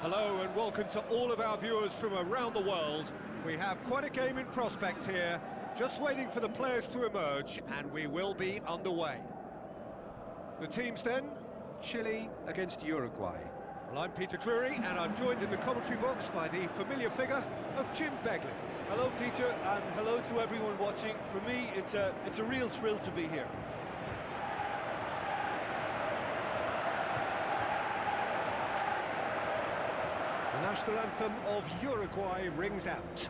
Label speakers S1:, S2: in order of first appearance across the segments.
S1: Hello and welcome to all of our viewers from around the world. We have quite a game in prospect here, just waiting for the players to emerge, and we will be underway. The teams then, Chile against Uruguay. Well, I'm Peter Drury, and I'm joined in the commentary box by the familiar figure of Jim Beglin.
S2: Hello Peter, and hello to everyone watching. For me, it's a real thrill to be here.
S1: The national anthem of Uruguay rings out.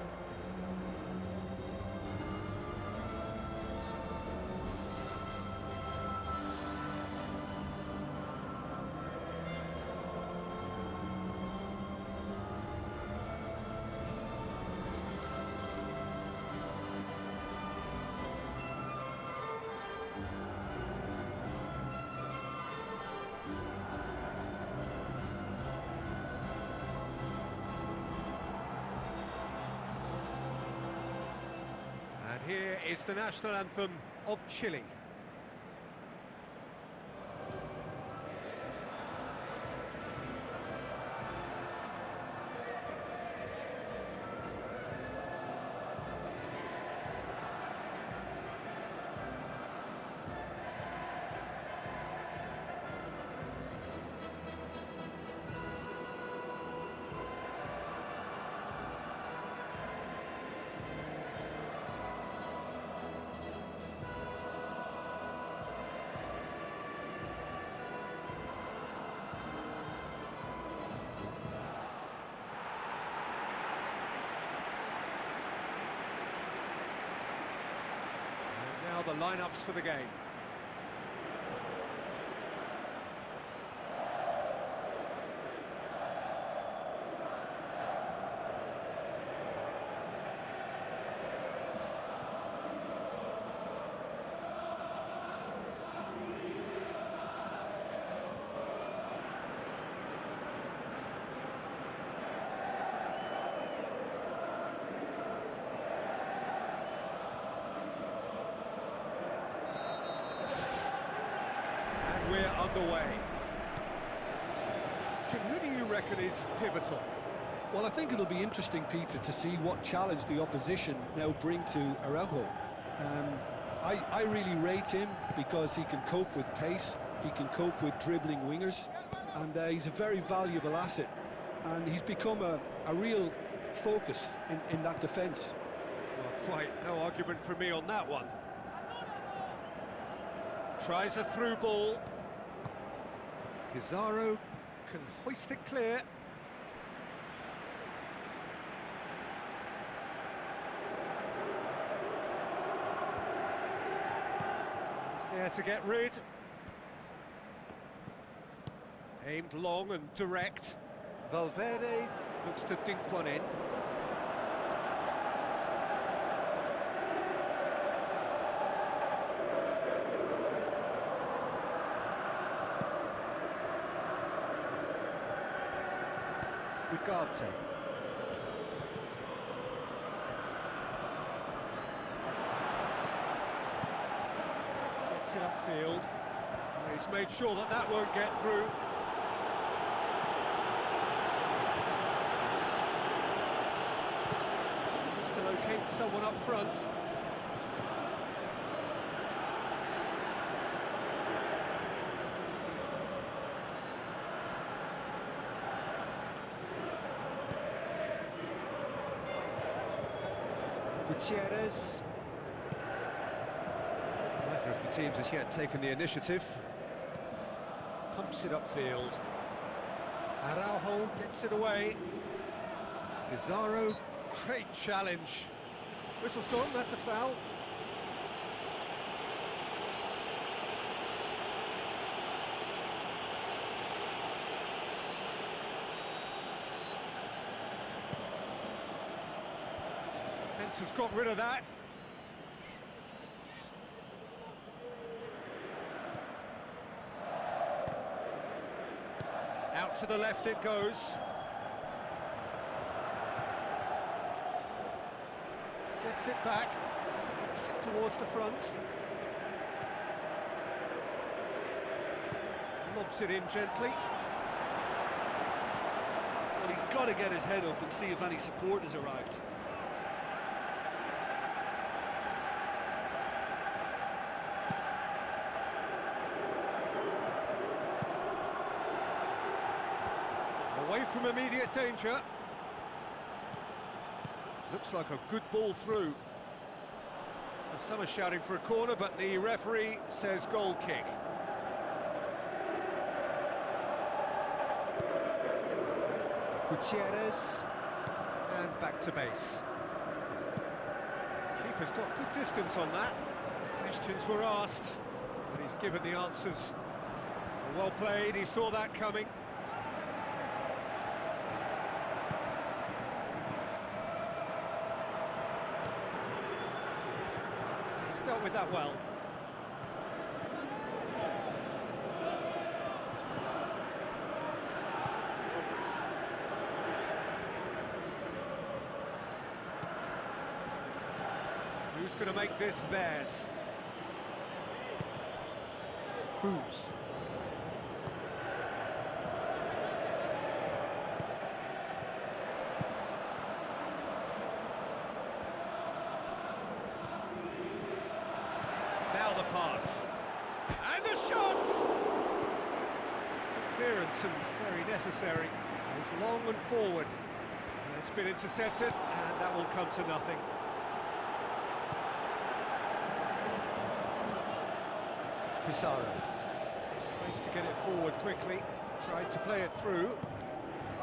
S1: Here is the national anthem of Chile. Now the lineups for the game. We're underway. Jim, who do you reckon is pivotal?
S2: Well, I think it'll be interesting, Peter, to see what challenge the opposition now bring to Araujo. I really rate him because he can cope with pace, he can cope with dribbling wingers, and he's a very valuable asset. And he's become a real focus in that defence.
S1: Well, quite no argument for me on that one. Tries a through ball. Pizarro can hoist it clear. He's there to get rid. Aimed long and direct. Valverde looks to dink one in. Ugarte. Gets it upfield. He's made sure that that won't get through. Tries to locate someone up front. Gutierrez. Neither of the teams has yet taken the initiative. Pumps it upfield. Araujo gets it away. Pizarro, great challenge. Whistle's gone, that's a foul. clearance has got rid of that. Out to the left it goes. Gets it back, hooks it towards the front. Lobs it in gently.
S2: Well, he's got to get his head up and see if any support has arrived.
S1: Away from immediate danger. Looks like a good ball through. Some are shouting for a corner, but the referee says goal kick. Gutierrez, and back to base. Keeper's got good distance on that. Questions were asked, but he's given the answers. Well played, he saw that coming. He's dealt with that well. Who's going to make this theirs? Cruz. Now the pass. And the shot! Good clearance and very necessary. It was long and forward. And it's been intercepted, and that will come to nothing. Pizarro tries to get it forward quickly, tried to play it through.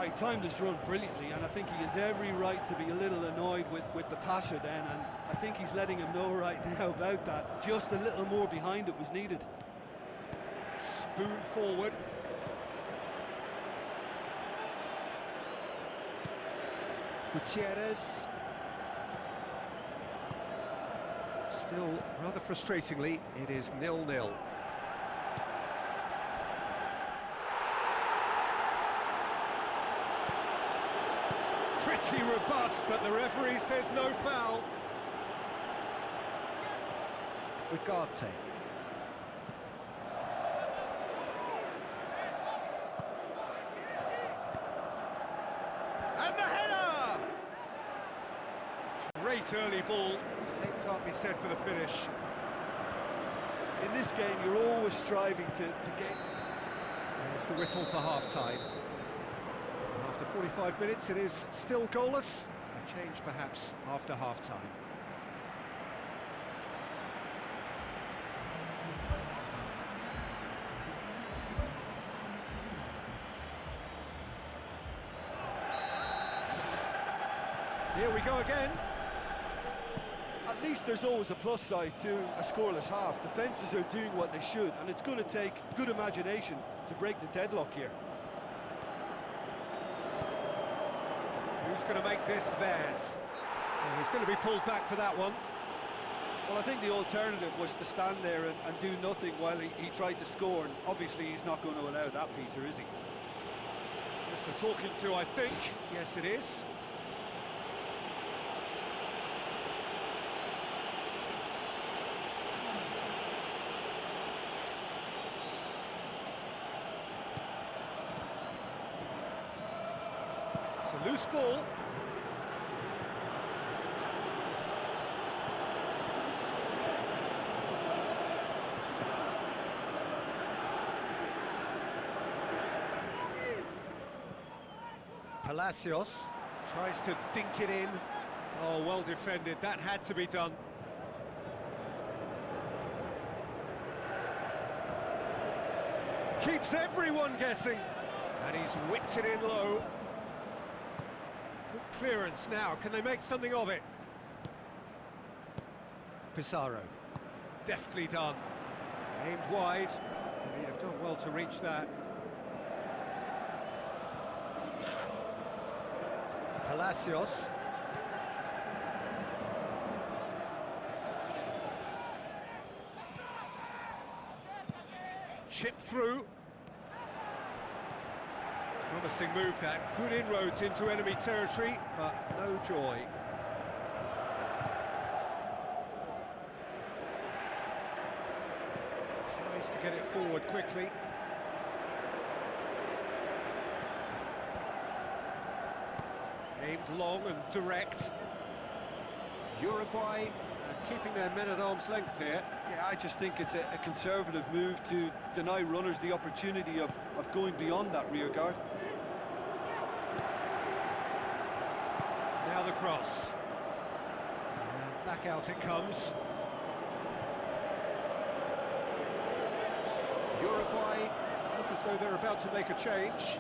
S2: He timed his run brilliantly, and I think he has every right to be a little annoyed with the passer then, and I think he's letting him know right now about that. Just a little more behind it was needed.
S1: Spoon forward. Gutierrez. Still, rather frustratingly, it is 0-0. Pretty robust, but the referee says no foul. Ugarte. And the header! Great early ball. Same can't be said for the finish.
S2: In this game, you're always striving to get...
S1: There's the whistle for half-time. After 45 minutes, it is still goalless. A change, perhaps, after half-time. Here we go again.
S2: At least there's always a plus side to a scoreless half. Defences are doing what they should, and it's going to take good imagination to break the deadlock here.
S1: Who's going to make this theirs? Well, he's going to be pulled back for that one.
S2: Well, I think the alternative was to stand there and do nothing while he tried to score, and obviously he's not going to allow that, Peter, is he?
S1: Just a talking to, I think. Yes, it is. It's a loose ball. Palacios tries to dink it in. Oh, well defended. That had to be done. Keeps everyone guessing. And he's whipped it in low. Good clearance now. Can they make something of it? Pizarro. Deftly done. Aimed wide. He'd have done well to reach that. Palacios. Chip through. Promising move that. Good inroads into enemy territory, but no joy. Tries to get it forward quickly. Aimed long and direct. Uruguay keeping their men at arm's length here.
S2: Yeah, I just think it's a conservative move to deny runners the opportunity of going beyond that rear guard.
S1: Now the cross. And back out it comes. Uruguay look as though they're about to make a change.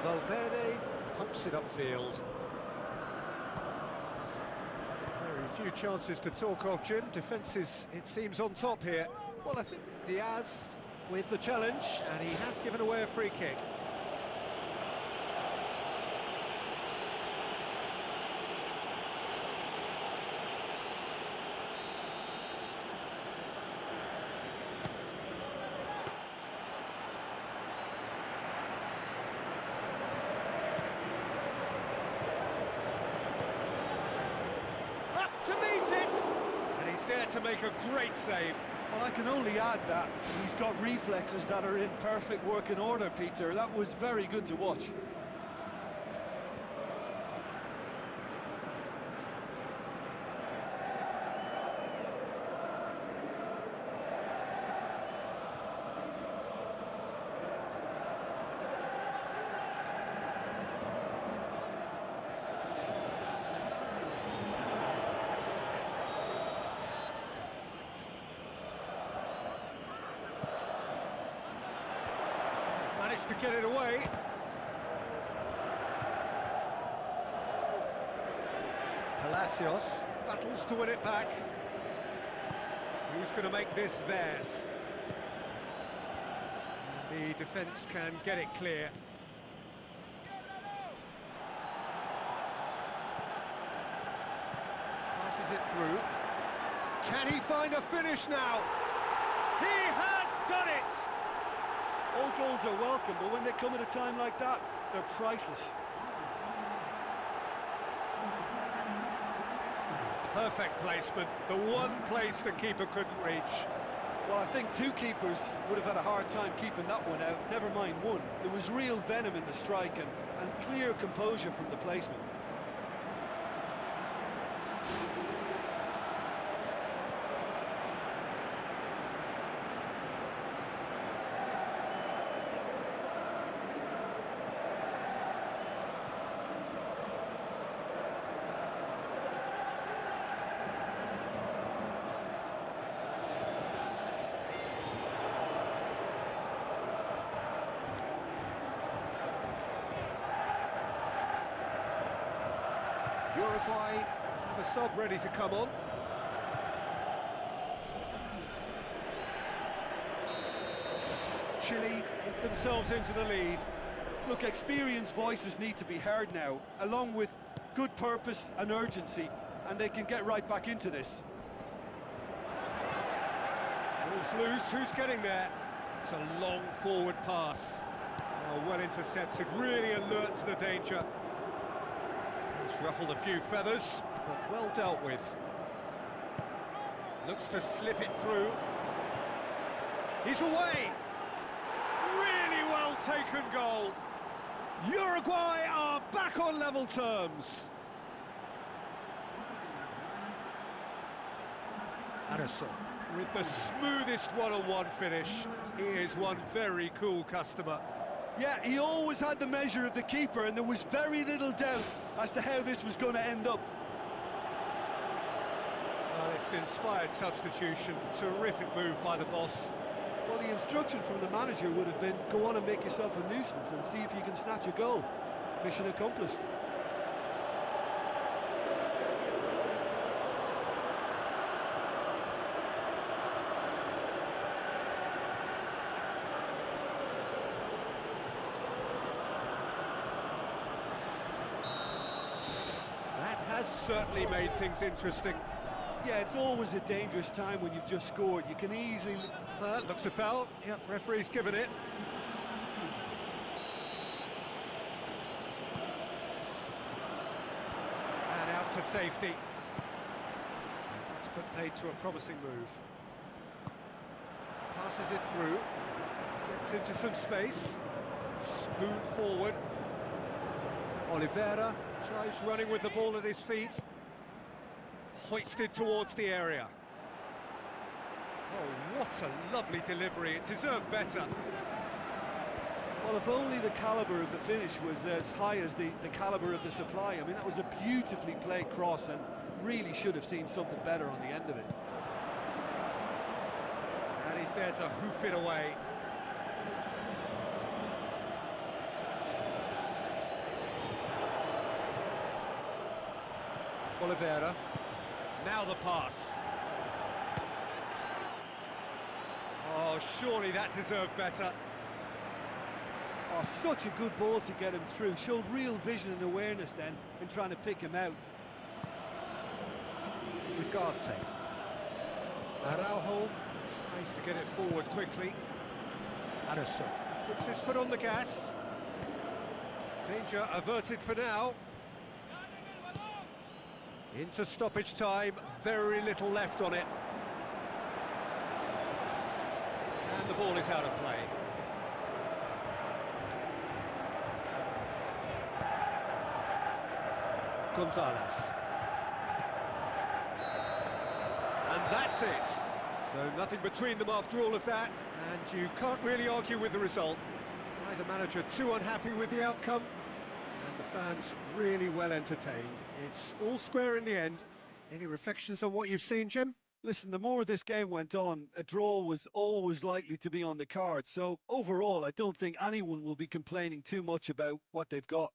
S1: Valverde pumps it upfield. Very few chances to talk of, Jim. Defence is, it seems, on top here. Well, I think Diaz with the challenge, and he has given away a free kick. To meet it, and he's there to make a great save.
S2: Well, I can only add that he's got reflexes that are in perfect working order, Peter. That was very good to watch.
S1: Managed to get it away. Palacios battles to win it back. Who's going to make this theirs? And the defence can get it clear. Passes it through. Can he find a finish now? He has done it!
S2: All goals are welcome, but when they come at a time like that, they're priceless.
S1: Perfect placement, the one place the keeper couldn't reach.
S2: Well, I think two keepers would have had a hard time keeping that one out, never mind one. There was real venom in the strike and clear composure from the placement.
S1: Uruguay have a sub ready to come on. Chile get themselves into the lead.
S2: Look, experienced voices need to be heard now, along with good purpose and urgency, and they can get right back into this.
S1: Ball's loose, who's getting there? It's a long forward pass. Oh, well intercepted, really alert to the danger. It's ruffled a few feathers, but well dealt with. Looks to slip it through. He's away! Really well taken goal. Uruguay are back on level terms. Addison with the smoothest one-on-one finish. He is one very cool customer.
S2: Yeah, he always had the measure of the keeper, and there was very little doubt as to how this was going to end up.
S1: Well, it's an inspired substitution. Terrific move by the boss.
S2: Well, the instruction from the manager would have been, go on and make yourself a nuisance and see if you can snatch a goal. Mission accomplished.
S1: has certainly made things interesting.
S2: Yeah, it's always a dangerous time when you've just scored. You can easily...
S1: Looks a foul. Yep, referee's given it. And out to safety. And that's put paid to a promising move. Passes it through. Gets into some space. Spoon forward. Oliveira tries running with the ball at his feet. Hoisted towards the area. Oh, what a lovely delivery. It deserved better.
S2: Well, if only the calibre of the finish was as high as the calibre of the supply. I mean, that was a beautifully played cross and really should have seen something better on the end of it.
S1: And he's there to hoof it away. Oliveira. Now the pass. Oh, surely that deserved better.
S2: Oh, such a good ball to get him through. Showed real vision and awareness then in trying to pick him out.
S1: Ugarte. Araujo tries to get it forward quickly. Addison puts his foot on the gas. Danger averted for now. Into stoppage time, very little left on it. And the ball is out of play. Gonzalez. And that's it. So nothing between them after all of that, and you can't really argue with the result. Neither manager too unhappy with the outcome, and the fans really well entertained. It's all square in the end. Any reflections on what you've seen, Jim?
S2: Listen, the more this game went on, a draw was always likely to be on the card. So overall, I don't think anyone will be complaining too much about what they've got.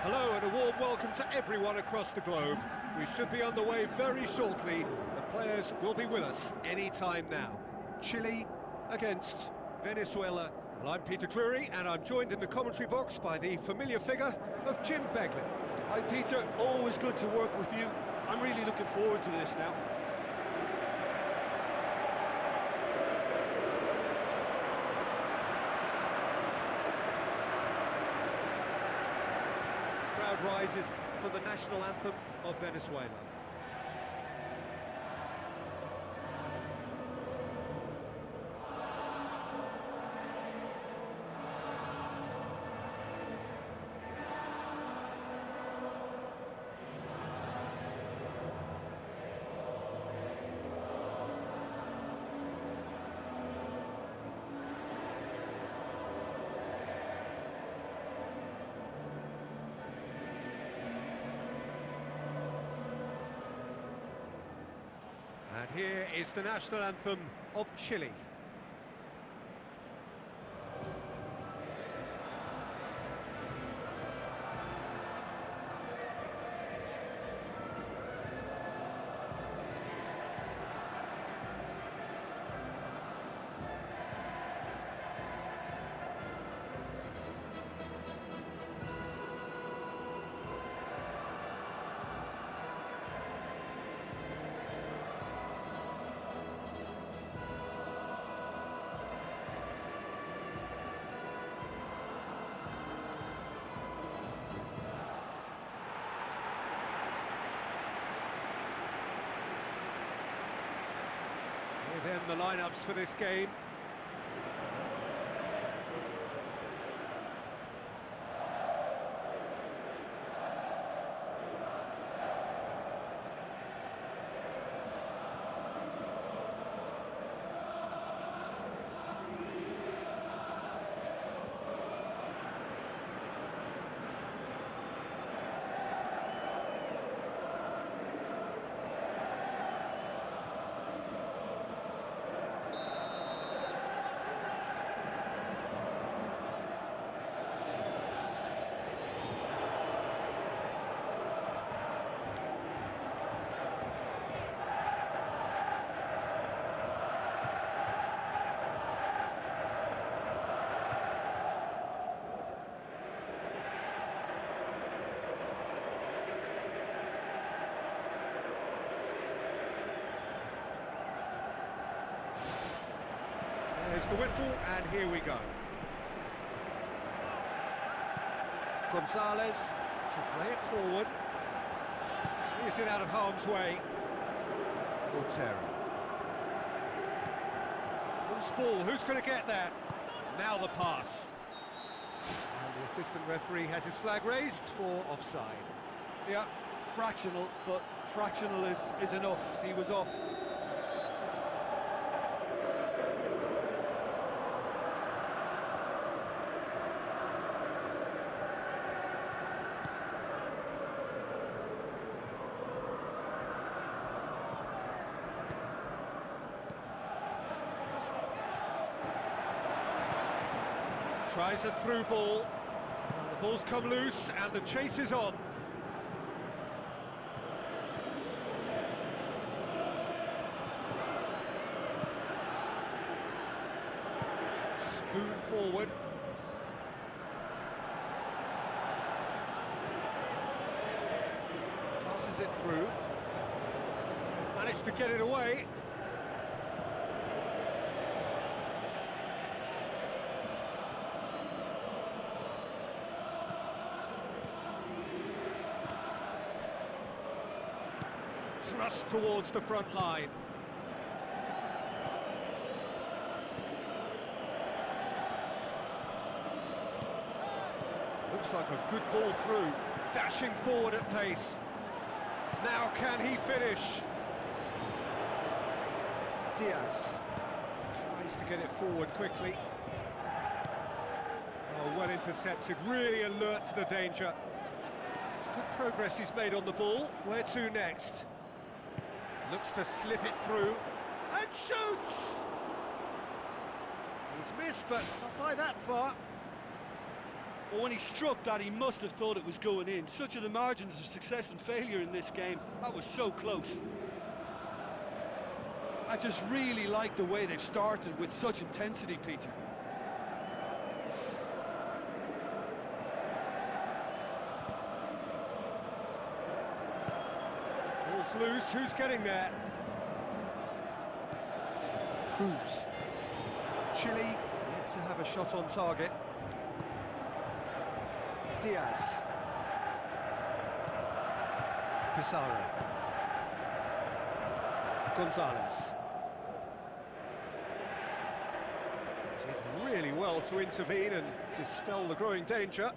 S1: Hello and a warm welcome to everyone across the globe. We should be underway very shortly. The players will be with us any time now. Chile against Venezuela. Well, I'm Peter Drury and I'm joined in the commentary box by the familiar figure of Jim Beglin.
S2: Hi Peter, always good to work with you. I'm really looking forward to this now.
S1: Crowd rises for the national anthem of Venezuela. And here is the national anthem of Chile. Here then the lineups for this game. There's the whistle, and here we go. Gonzalez to play it forward. Clears it out of harm's way. Otero. Loose ball, who's going to get that? Now the pass. And the assistant referee has his flag raised for offside.
S2: Yeah, fractional, but fractional is enough. He was off.
S1: Tries a through ball. Well, the ball's come loose and the chase is on. Spoon forward. Passes it through. Managed to get it away. Thrust towards the front line. Looks like a good ball through. Dashing forward at pace. Now can he finish? Diaz tries to get it forward quickly. Oh, well intercepted, really alert to the danger. It's good progress he's made on the ball. Where to next? Looks to slip it through, and shoots! He's missed, but not by that far.
S3: Well, when he struck that, he must have thought it was going in. Such are the margins of success and failure in this game. That was so close.
S2: I just really like the way they've started with such intensity, Peter.
S1: Ball's loose, who's getting there? Cruz. Chile yet to have a shot on target. Diaz. Pizarro. Gonzalez. Did really well to intervene and dispel the growing danger.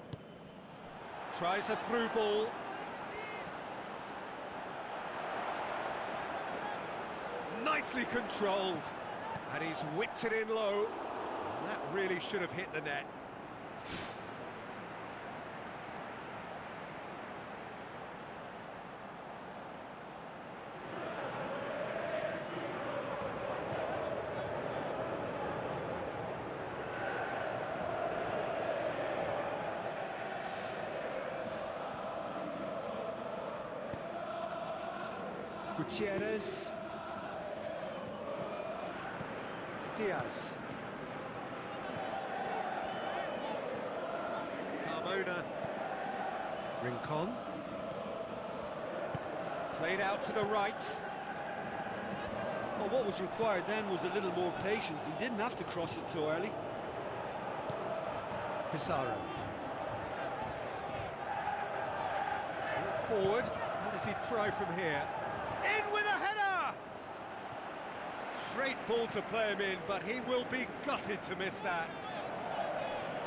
S1: Tries a through ball. Nicely controlled. And he's whipped it in low. And that really should have hit the net. Gutierrez. Diaz. Carmona. Rincon. Played out to the right.
S3: Well, what was required then was a little more patience. He didn't have to cross it so early.
S1: Pizarro. Brought forward. What does he try from here? In with a header! Great ball to play him in, but he will be gutted to miss that.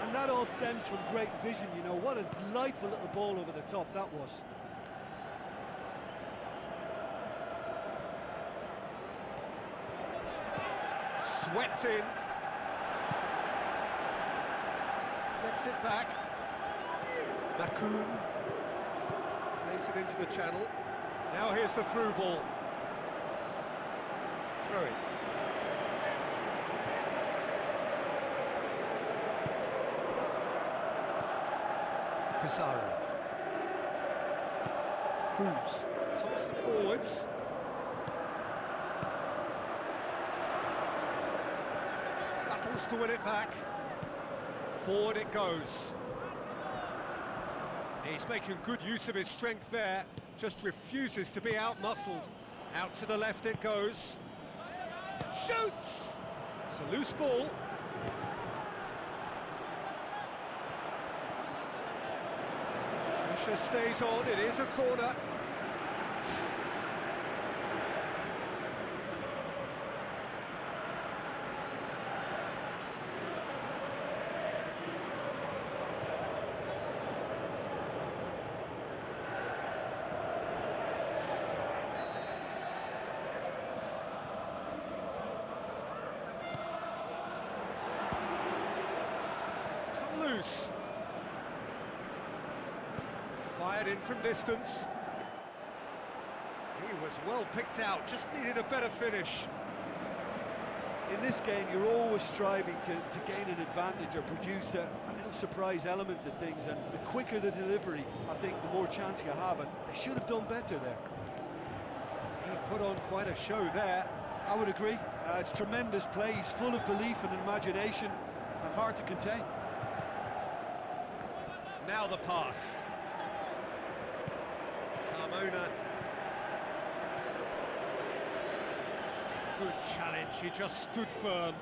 S2: And that all stems from great vision, you know. What a delightful little ball over the top that was.
S1: Swept in. Gets it back. Macoun plays it into the channel. Now here's the through ball. Throw it. Pizarro. Cruz pumps it forwards. Battles to win it back. Forward it goes. He's making good use of his strength there. Just refuses to be out-muscled. Out to the left it goes. Shoots! It's a loose ball. Pressure stays on, it is a corner. Loose. Fired in from distance. He was well picked out, just needed a better finish.
S2: In this game, you're always striving to gain an advantage or produce a little surprise element to things, and the quicker the delivery, I think, the more chance you have, and they should have done better there.
S1: He put on quite a show there.
S2: I would agree. It's tremendous play. He's full of belief and imagination and hard to contain.
S1: Now the pass. Carmona. Good challenge, he just stood firm.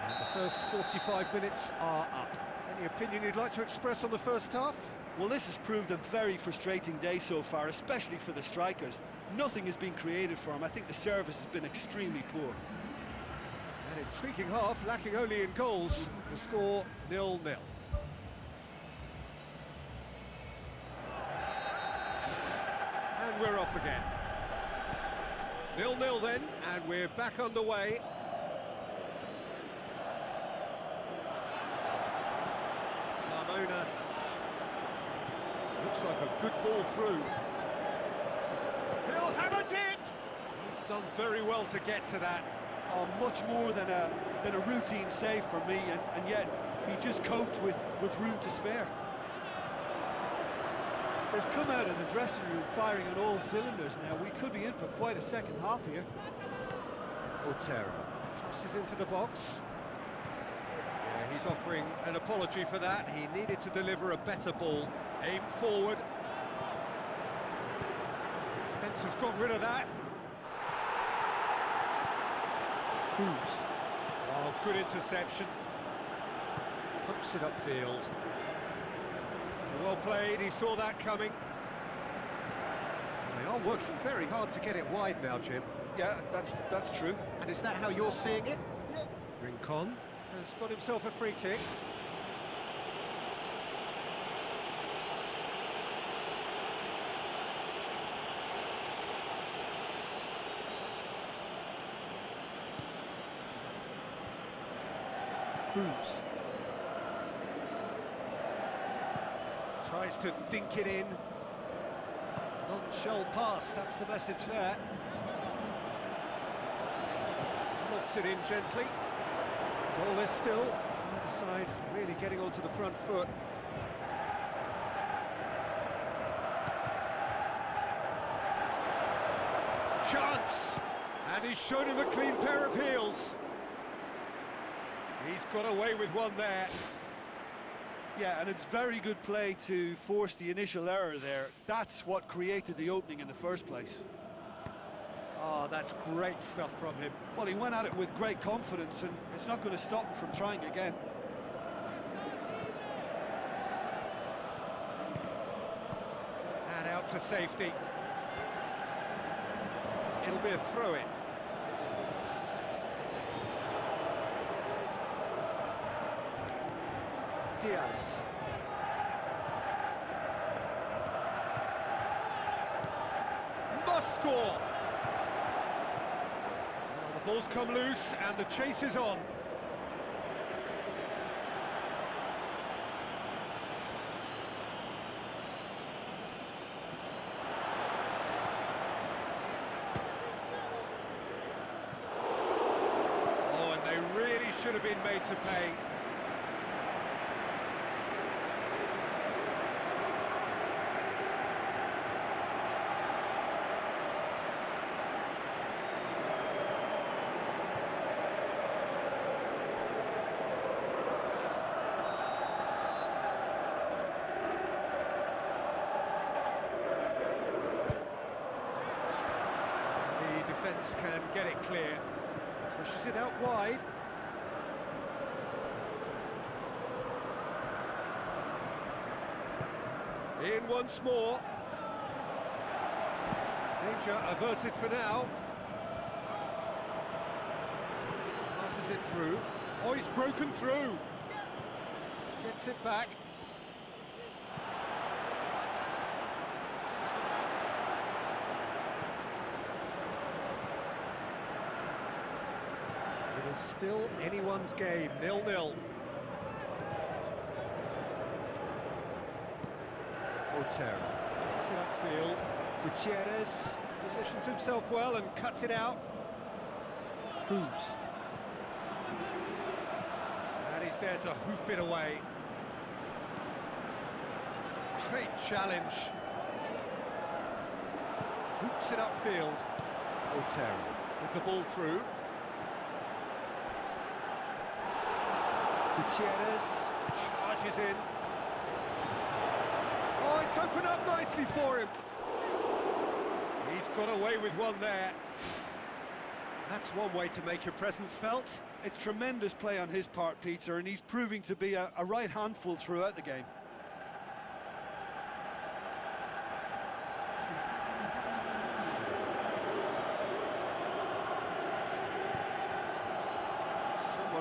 S1: And the first 45 minutes are up. Any opinion you'd like to express on the first half?
S3: Well, this has proved a very frustrating day so far, especially for the strikers. Nothing has been created for them. I think the service has been extremely poor.
S1: An intriguing half, lacking only in goals. The score 0-0. And we're off again. 0-0 then, and we're back underway. Carmona. Looks like a good ball through. He'll have a dip! He's done very well to get to that.
S2: Oh, much more than a routine save for me, and yet he just coped with room to spare. They've come out of the dressing room firing on all cylinders now. We could be in for quite a second half here.
S1: Otero crosses into the box. Yeah, he's offering an apology for that. He needed to deliver a better ball. Aim forward. Defence has got rid of that.
S2: Cruz.
S1: Oh, good interception. Pumps it upfield. Well played, he saw that coming. They are working very hard to get it wide now, Jim.
S2: Yeah, that's true.
S1: And is that how you're seeing it? Rincon has got himself a free kick.
S2: Cruz.
S1: Tries to dink it in. Non-shell pass, that's the message there. Lobs it in gently. Goalless still. Either side really getting onto the front foot. Chance! And he's shown him a clean pair of heels. He's got away with one there.
S2: Yeah, and it's very good play to force the initial error there. That's what created the opening in the first place.
S1: Oh, that's great stuff from him.
S2: Well, he went at it with great confidence, and it's not going to stop him from trying again.
S1: And out to safety. It'll be a throw-in. Diaz. Must score! Now the ball's come loose and the chase is on. Oh, and they really should have been made to pay. Defence can get it clear. Pushes it out wide. In once more. Danger averted for now. Passes it through. Oh, he's broken through. Gets it back. It is still anyone's game, 0-0. Otero gets it upfield. Gutierrez positions himself well and cuts it out.
S2: Cruz.
S1: And he's there to hoof it away. Great challenge. Boots it upfield. Otero with the ball through. Gutierrez charges in. Oh, it's opened up nicely for him. He's got away with one there. That's one way to make your presence felt.
S2: It's tremendous play on his part, Peter, and he's proving to be a right handful throughout the game.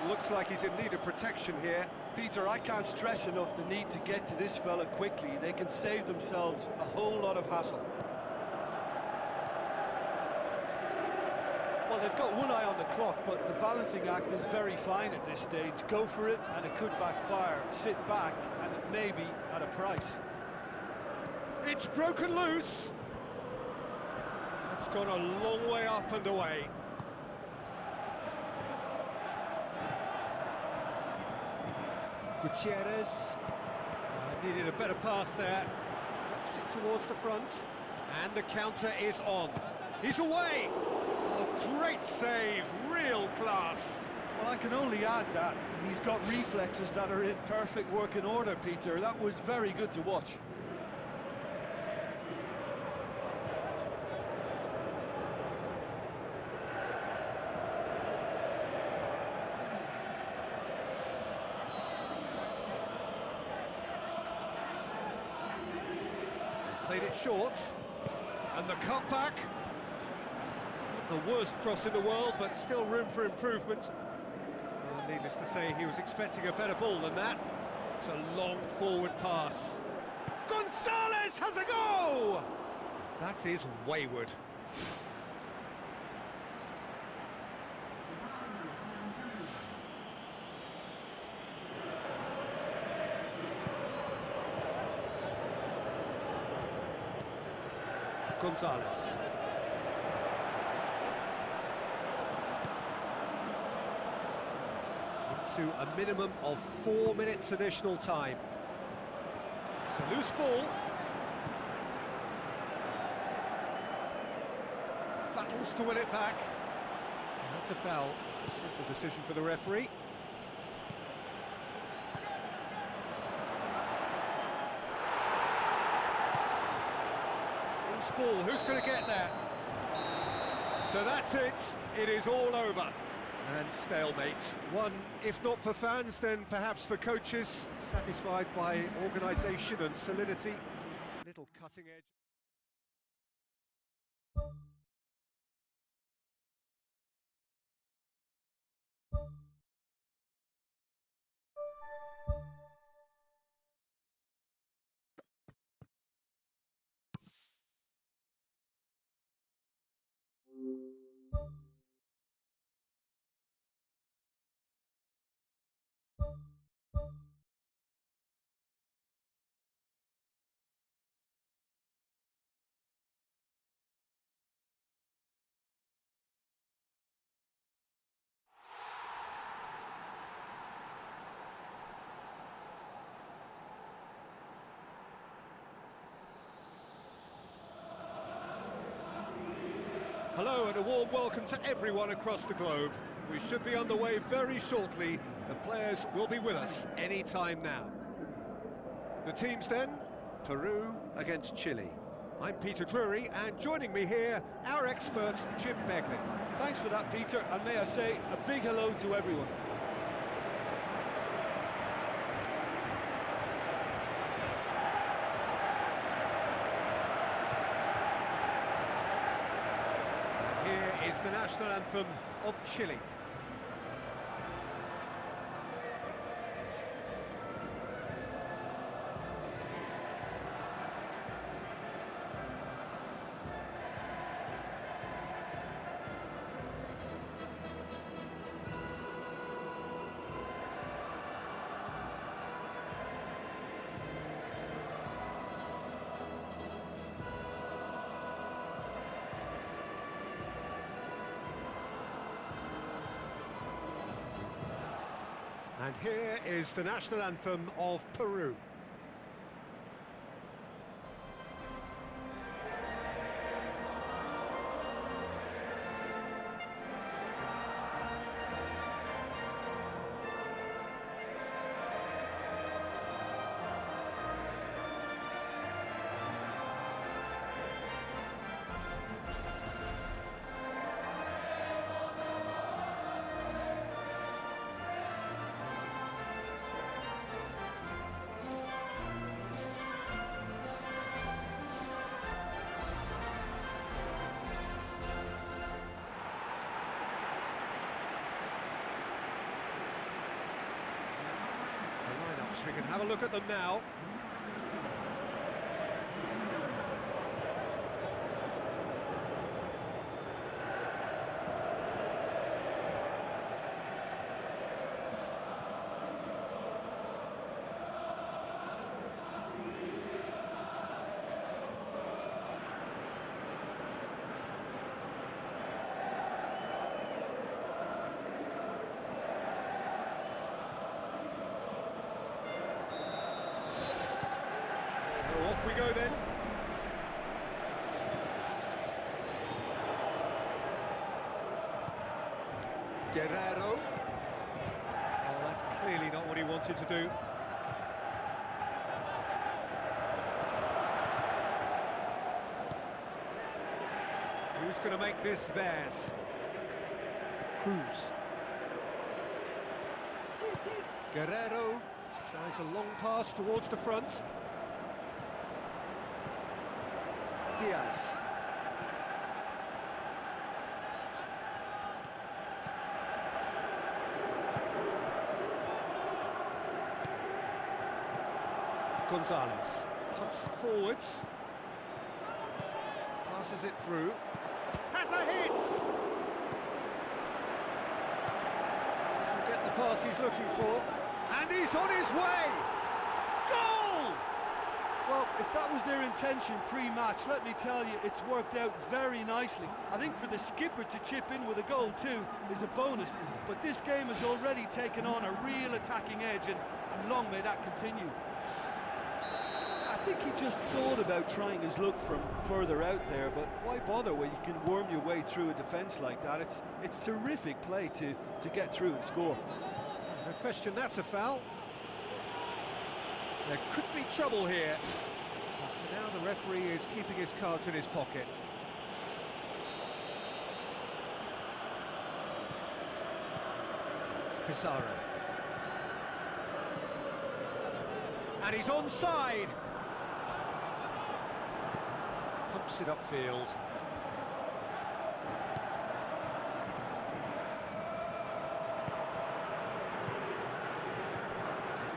S1: Looks like he's in need of protection here.
S2: Peter, I can't stress enough the need to get to this fella quickly. They can save themselves a whole lot of hassle. Well, they've got one eye on the clock, but the balancing act is very fine at this stage. Go for it, and it could backfire. Sit back, and it may be at a price.
S1: It's broken loose. That's gone a long way up and away.
S3: Gutierrez.
S1: Needed a better pass there. Knocks it towards the front. And the counter is on. He's away! Oh, great save, real class.
S2: Well, I can only add that he's got reflexes that are in perfect working order, Peter. That was very good to watch.
S1: Played it short. And the cutback. Not the worst cross in the world, but still room for improvement. Needless to say, he was expecting a better ball than that. It's a long forward pass. Gonzalez has a go! That is wayward. Gonzalez. Into a minimum of 4 minutes additional time. It's a loose ball. Battles to win it back. And that's a foul. A simple decision for the referee. Loose ball, who's going to get there? So that's it. It is all over. And stalemate. One, if not for fans, then perhaps for coaches, satisfied by organisation and solidity. Little cutting edge. Hello and a warm welcome to everyone across the globe. We should be underway very shortly. The players will be with us any time now. The teams then, Peru against Chile. I'm Peter Drury, and joining me here, our expert Jim Beglin.
S2: Thanks for that, Peter, and may I say a big hello to everyone.
S1: Here is the national anthem of Chile. And here is the national anthem of Peru. We can have a look at them now. off we go then. Guerrero. Oh, that's clearly not what he wanted to do. Who's going to make this theirs? Cruz. Guerrero tries a long pass towards the front. Diaz. Gonzalez pumps it forwards. Passes it through. Has a hit! Doesn't get the pass he's looking for. And he's on his way! Goal!
S2: Well, if that was their intention pre-match, let me tell you, it's worked out very nicely. I think for the skipper to chip in with a goal too is a bonus, but this game has already taken on a real attacking edge, and long may that continue. I think he just thought about trying his luck from further out there, but why bother when you can worm your way through a defence like that? It's terrific play to get through and score.
S1: No question that's a foul. There could be trouble here. But for now, the referee is keeping his cards in his pocket. Pizarro. And he's onside. Pumps it upfield.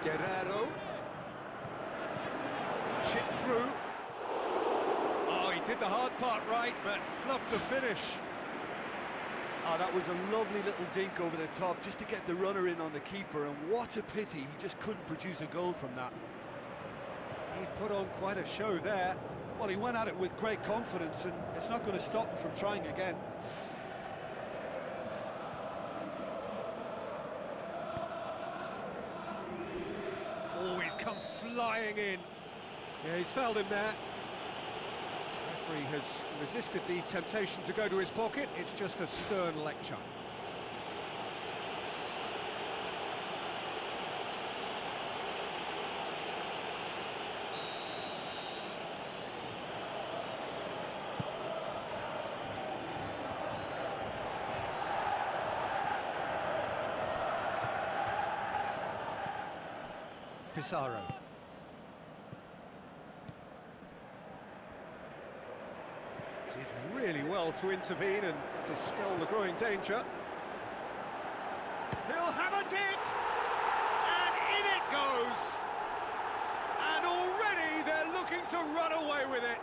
S1: Guerrero. Chip through. Oh, he did the hard part right, but fluffed the finish.
S2: Oh, that was a lovely little dink over the top just to get the runner in on the keeper, and what a pity he just couldn't produce a goal from that.
S1: He put on quite a show there.
S2: Well, he went at it with great confidence, and it's not going to stop him from trying again.
S1: Oh, he's come flying in. Yeah, he's fouled him there. The referee has resisted the temptation to go to his pocket. It's just a stern lecture. Pizarro. Did really well to intervene and dispel the growing danger. He'll have a dip! And in it goes! And already they're looking to run away with it.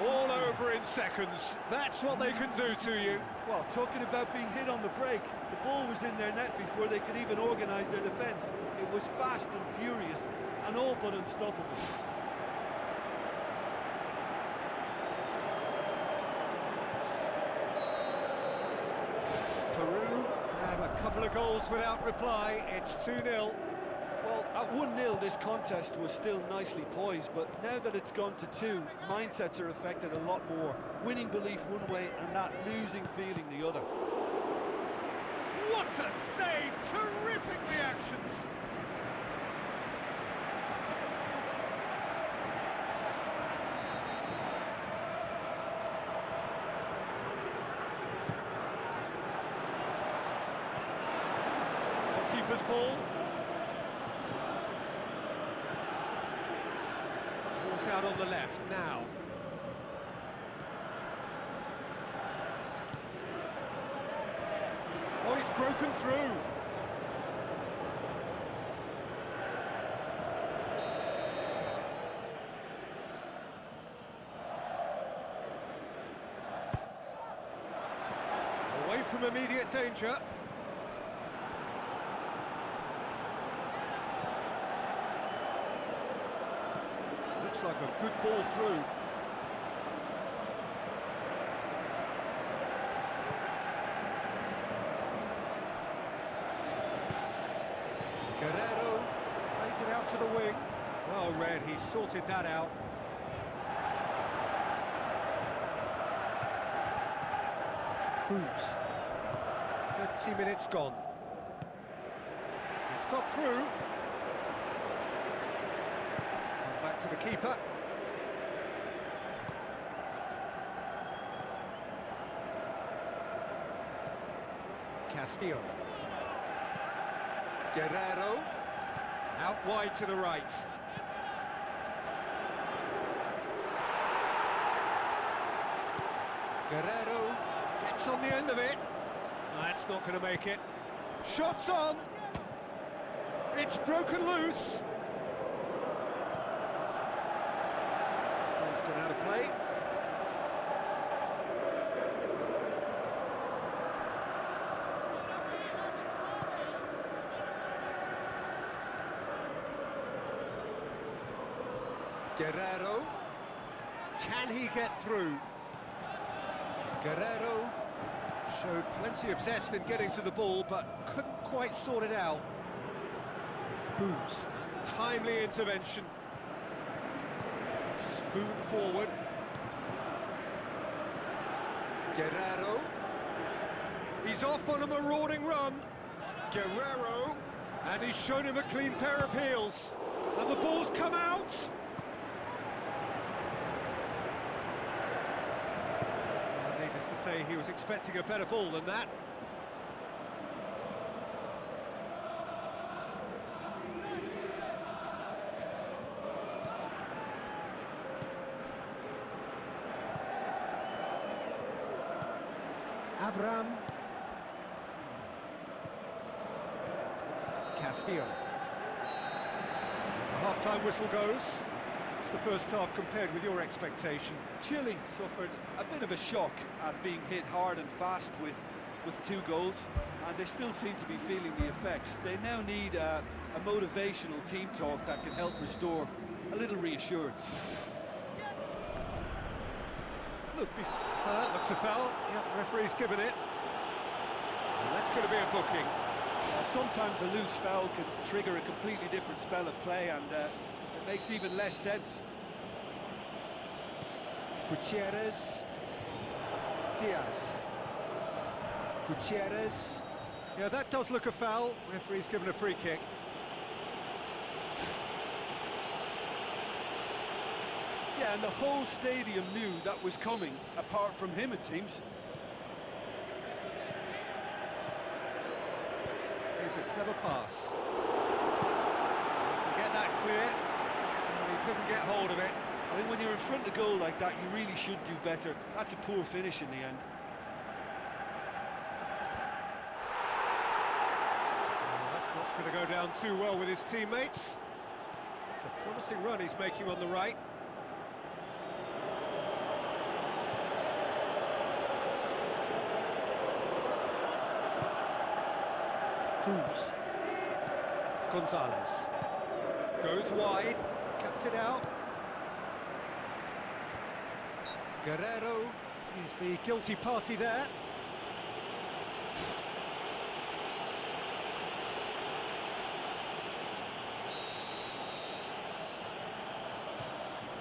S1: All over in seconds. That's what they can do to you.
S2: Well, talking about being hit on the break, the ball was in their net before they could even organise their defence. It was fast and furious, and all but unstoppable.
S1: Peru grab a couple of goals without reply. It's 2-0.
S2: Well, at 1-0 this contest was still nicely poised, but now that it's gone to 2, mindsets are affected a lot more. Winning belief one way and that losing feeling the other.
S1: What a save! Terrific reactions! Keeper's ball. Ball's out on the left now. Oh, he's broken through. Away from immediate danger. Looks like a good ball through. Guerrero Plays it out to the wing. Well read, he sorted that out. Cruz. 30 minutes gone. It's got through. Come back to the keeper. Castillo. Guerrero. Out wide to the right. Guerrero gets on the end of it. That's not going to make it. Shots on. It's broken loose. Ball's gone out of play. Guerrero. Can he get through? Guerrero showed plenty of zest in getting to the ball, but couldn't quite sort it out. Cruz. Timely intervention. Spoon forward. Guerrero. He's off on a marauding run. Guerrero. And he's shown him a clean pair of heels. And the ball's come out. Needless to say, he was expecting a better ball than that. Abraham. Castillo. The half-time whistle goes. It's the first half compared with your expectation.
S3: Chile suffered a bit of a shock at being hit hard and fast with 2 goals, and they still seem to be feeling the effects. They now need a motivational team talk that can help restore a little reassurance. Look,
S1: Looks a foul. Yep, referee's given it. And that's going to be a booking.
S3: Sometimes a loose foul can trigger a completely different spell of play, and it makes even less sense.
S1: Gutierrez. Diaz. Gutierrez. Yeah, that does look a foul. Referee's given a free kick.
S3: Yeah, and the whole stadium knew that was coming, apart from him, it seems.
S1: Plays a clever pass. He can get that clear. He couldn't get hold of it.
S3: I think when you're in front of goal like that, you really should do better. That's a poor finish in the end.
S1: That's not going to go down too well with his teammates. It's a promising run he's making on the right. Cruz. Gonzalez. Goes wide, cuts it out. Guerrero is the guilty party there.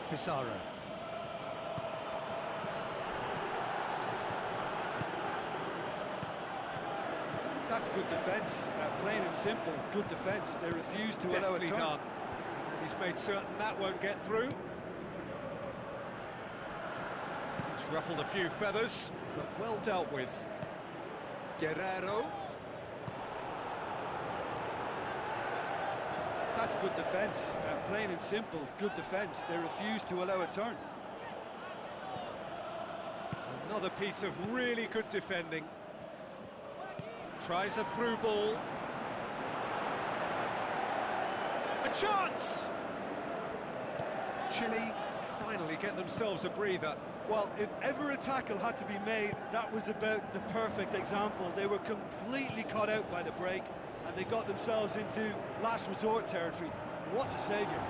S1: Pizarro.
S3: That's good defence, plain and simple, good defence. They refuse to allow a turn.
S1: Done. And he's made certain that won't get through. He's ruffled a few feathers, but well dealt with. Guerrero.
S3: That's good defence, plain and simple, good defence. They refuse to allow a turn.
S1: Another piece of really good defending. Tries a through ball. A chance! Chile finally get themselves a breather.
S3: Well, if ever a tackle had to be made, that was about the perfect example. They were completely caught out by the break, and they got themselves into last resort territory. What a saviour.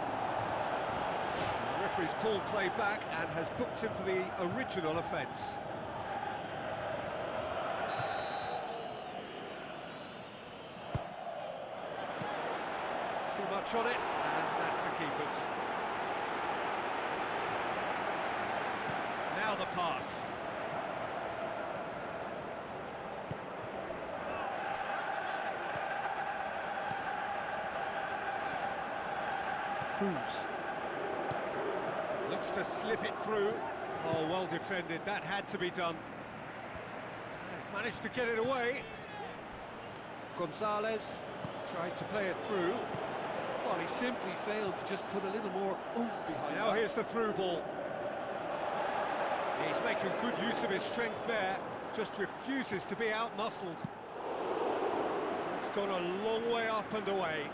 S1: The referee's pulled play back and has booked him for the original offence. Too much on it, and that's the keeper's. Now the pass. Cruz. Looks to slip it through. Oh, well defended. That had to be done. They've managed to get it away. Gonzalez tried to play it through.
S2: Well, he simply failed to just put a little more oomph behind
S1: Now
S2: that.
S1: here's the through ball. He's making good use of his strength there, just refuses to be out-muscled. It's gone a long way up and away.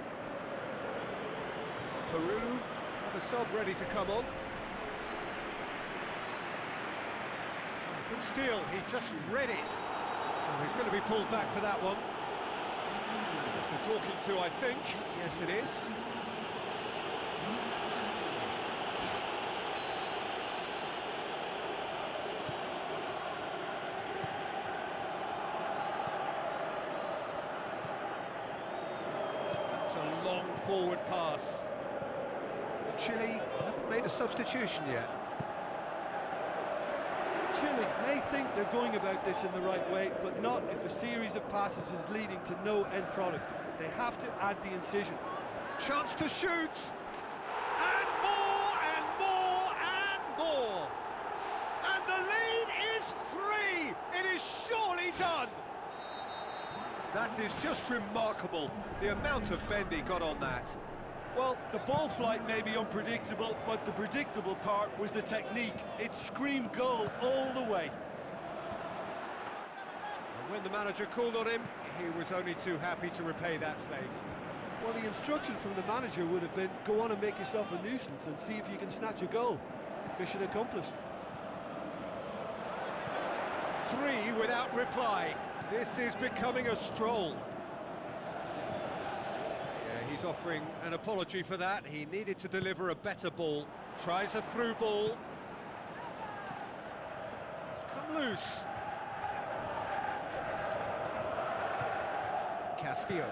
S1: Peru have a sub ready to come on. Good steal, he just read it. Oh, he's going to be pulled back for that one. Just the talking to, I think. Yes, it is. It's a long forward pass. Chile haven't made a substitution yet.
S2: Chile may think they're going about this in the right way, but not if a series of passes is leading to no end product. They have to add the incision.
S1: Chance to shoot! And more, and more, and more! And the lead is 3! It is surely done! That is just remarkable, the amount of bend he got on that.
S3: Well, the ball flight may be unpredictable, but the predictable part was the technique. It screamed goal all the way.
S1: And when the manager called on him, he was only too happy to repay that faith.
S2: Well, the instruction from the manager would have been, go on and make yourself a nuisance and see if you can snatch a goal. Mission accomplished.
S1: 3 without reply. This is becoming a stroll. Yeah, he's offering an apology for that. He needed to deliver a better ball. Tries a through ball. It's come loose. Castillo.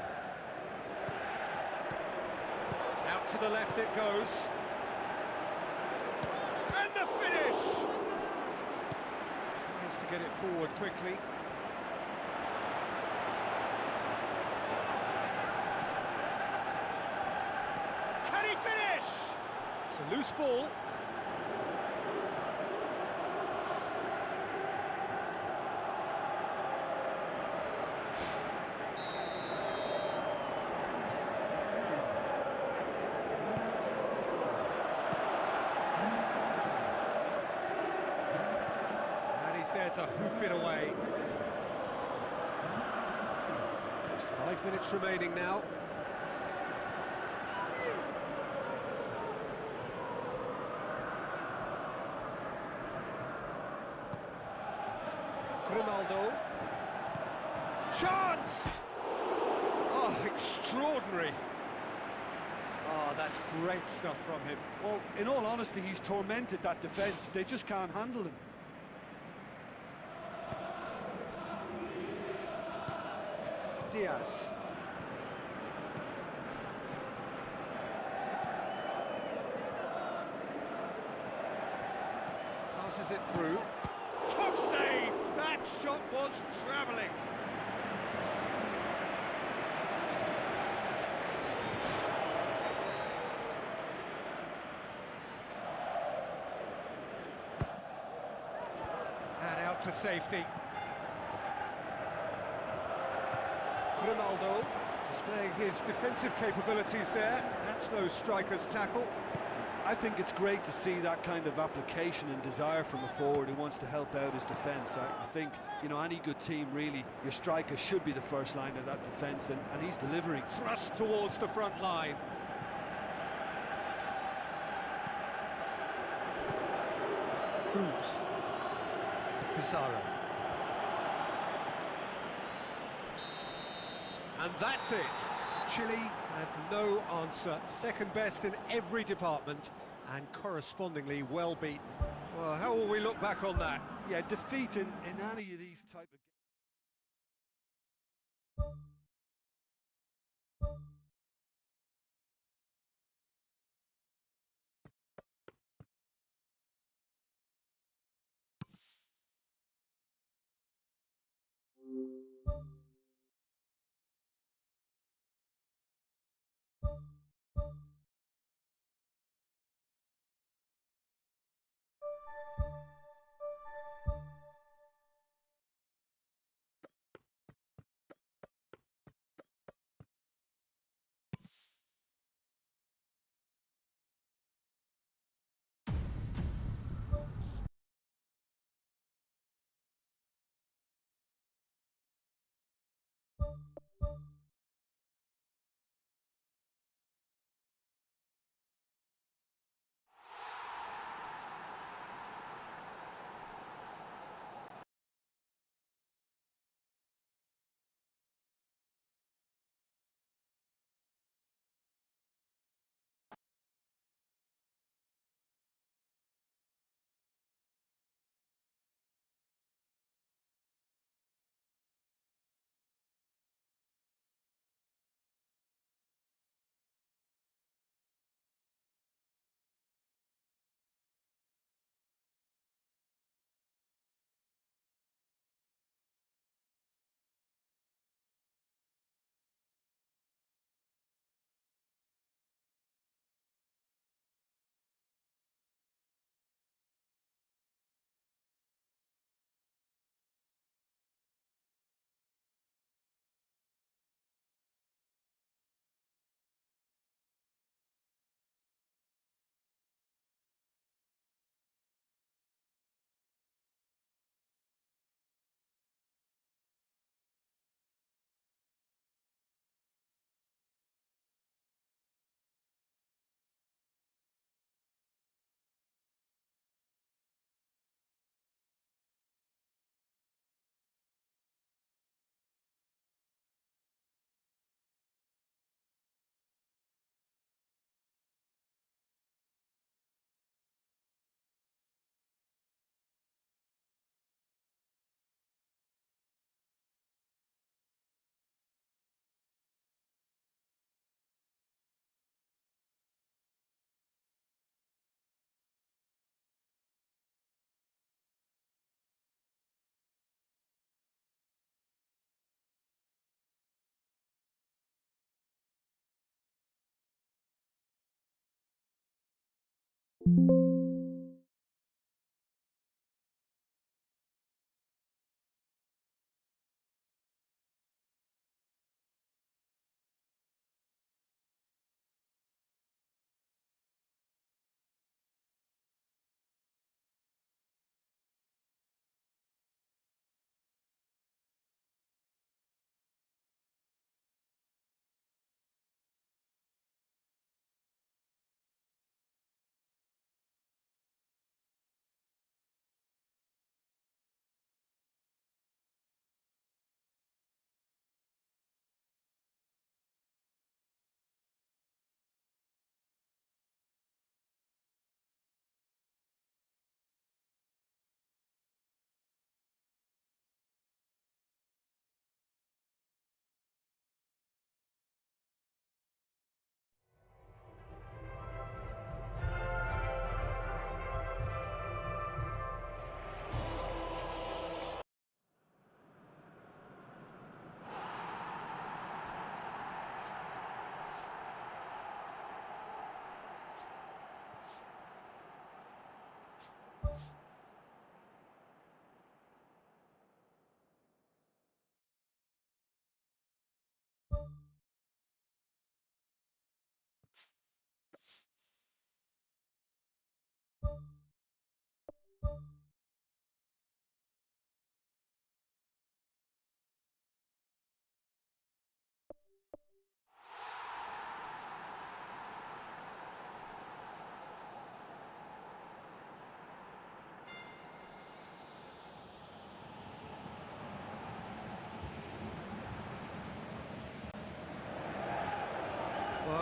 S1: Out to the left it goes. And the finish! Tries to get it forward quickly. Can he finish? It's a loose ball. And he's there to hoof it away. Just 5 minutes remaining now. Grimaldo. Chance! Oh, extraordinary. Oh, that's great stuff from him.
S2: Well, in all honesty, he's tormented that defence. They just can't handle him.
S1: Diaz. Passes it through. Top save! That shot was travelling. And out to safety. Grimaldo displaying his defensive capabilities there. That's no striker's tackle.
S2: I think it's great to see that kind of application and desire from a forward who wants to help out his defence. I think, you know, any good team, really, your striker should be the first line of that defence, and he's delivering.
S1: Thrust towards the front line. Cruz. Pizarro. And that's it. Chile had no answer. Second best in every department and correspondingly well beaten. Well, how will we look back on that?
S2: Yeah, defeat in any of these type of
S1: Well,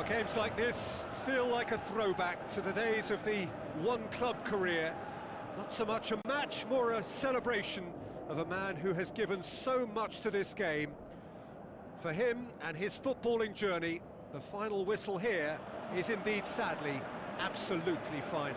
S1: games like this feel like a throwback to the days of the one-club career. Not so much a match, more a celebration of a man who has given so much to this game. For him and his footballing journey, the final whistle here is indeed, sadly, absolutely final.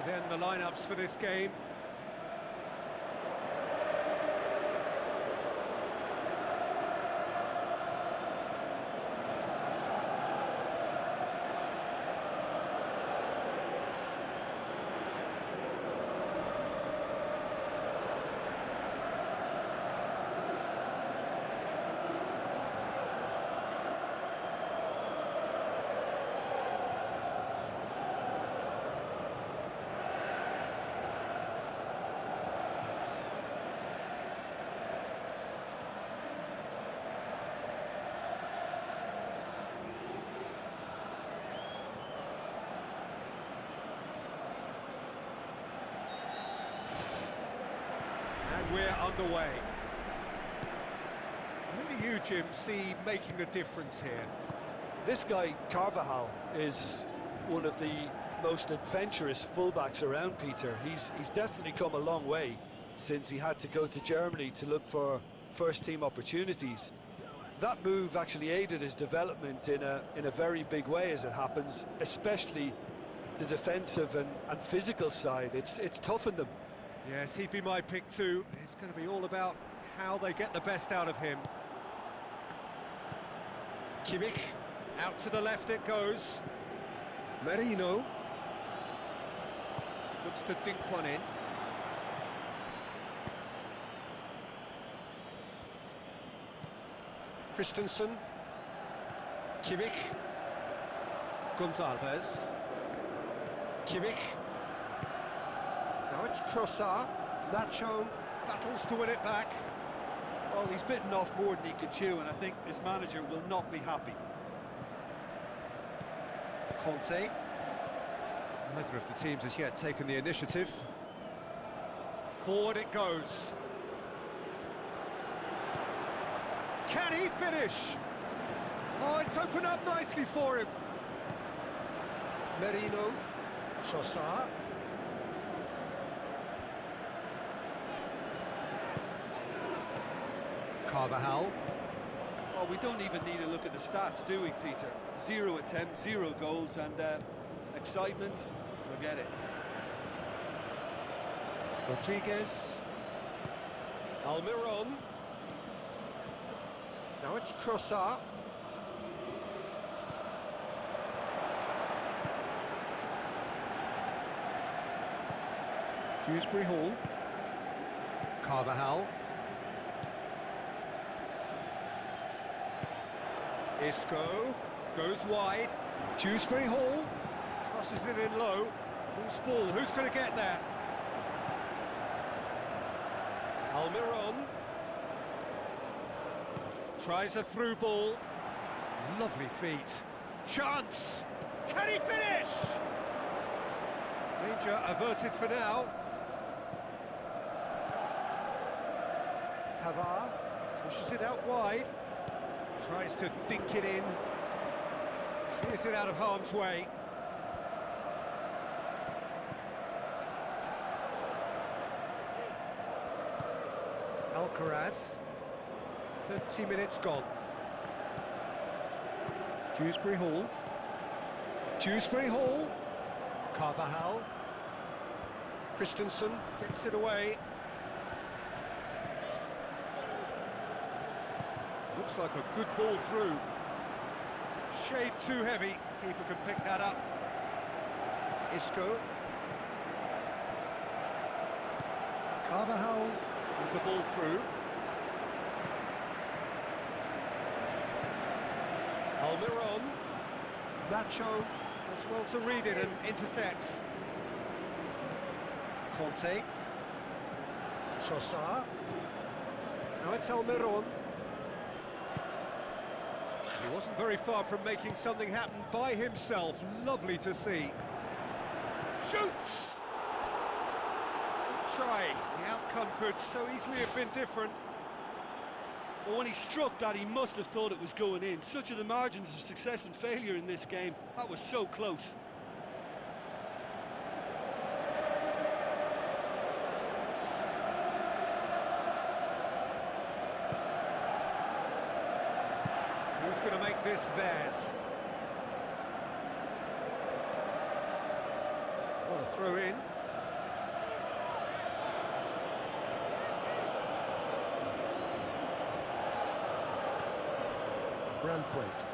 S1: Then the lineups for this game. We're underway. Who do you, Jim, see making a difference here?
S2: This guy, Carvajal, is one of the most adventurous fullbacks around, Peter. He's definitely come a long way since he had to go to Germany to look for first-team opportunities. That move actually aided his development in a very big way, as it happens, especially the defensive and physical side. It's toughened him.
S1: Yes, he'd be my pick too. It's going to be all about how they get the best out of him. Kimmich, out to the left it goes. Merino. Looks to dink one in. Christensen. Kimmich. Gonzalez. Kimmich. Now it's Trossard. Nacho battles to win it back.
S3: Well, he's bitten off more than he could chew, and I think his manager will not be happy.
S1: Conte. Neither of the teams has yet taken the initiative. Forward it goes. Can he finish? Oh, it's opened up nicely for him. Merino. Trossard. Carvajal.
S3: Oh, we don't even need to look at the stats, do we, Peter? 0 attempts, 0 goals, and excitement, forget it.
S1: Rodriguez. Almiron. Now it's Trossard. Dewsbury Hall. Carvajal. Isco goes wide. Dewsbury Hall crosses it in low. Loose ball. Who's going to get there? Almiron tries a through ball. Lovely feet. Chance. Can he finish? Danger averted for now. Pavard pushes it out wide. Tries to dink it in. Clears it out of harm's way. Alcaraz. 30 minutes gone. Dewsbury Hall. Dewsbury Hall. Carvajal. Christensen gets it away. Looks like a good ball through. Shade too heavy. Keeper can pick that up. Isco. Carvajal with the ball through. Almiron. Nacho does well to read it and intercepts. Conte. Trossard. Now it's Almiron. He wasn't very far from making something happen by himself. Lovely to see. Shoots! Good try. The outcome could so easily have been different.
S3: But when he struck that, he must have thought it was going in. Such are the margins of success and failure in this game. That was so close.
S1: Who's going to make this theirs? What a throw in. Branthwaite.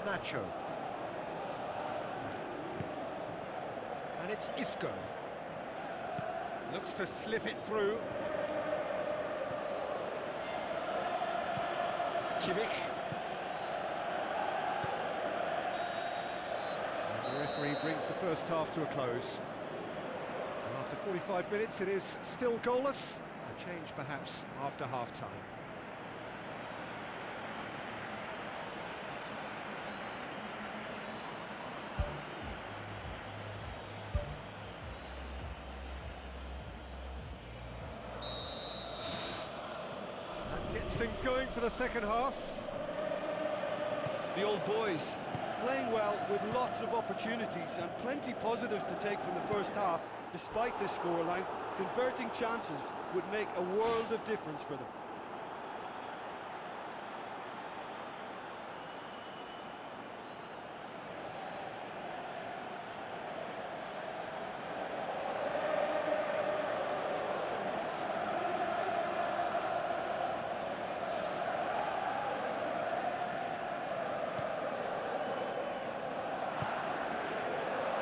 S1: Nacho. And it's Isco. Looks to slip it through. Kimmich. And the referee brings the first half to a close. And after 45 minutes, it is still goalless. A change perhaps after half-time. That gets things going for the second half.
S3: The old boys playing well with lots of opportunities and plenty positives to take from the first half. Despite this scoreline, converting chances would make a world of difference for them.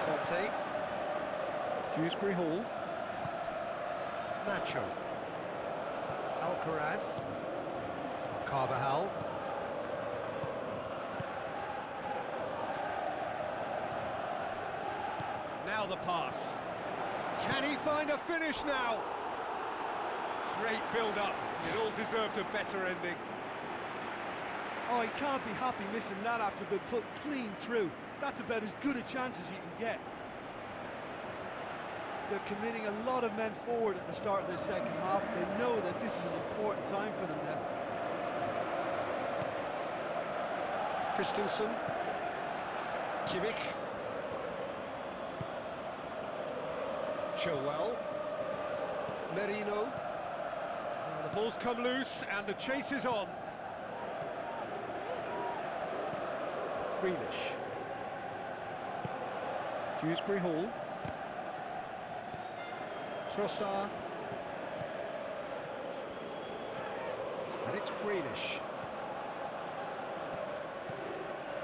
S1: Conte. Dewsbury Hall. Nacho. Alcaraz. Carvajal. Now the pass. Can he find a finish now? Great build-up. It all deserved a better ending.
S3: Oh, he can't be happy missing that after being put clean through. That's about as good a chance as you can get. they're committing a lot of men forward at the start of this second half. They know that this is an important time for them now.
S1: Christensen. Kimmich. Chilwell. Merino. Now the ball's come loose and the chase is on. Grealish. Dewsbury Hall. Trossard. And it's Grealish.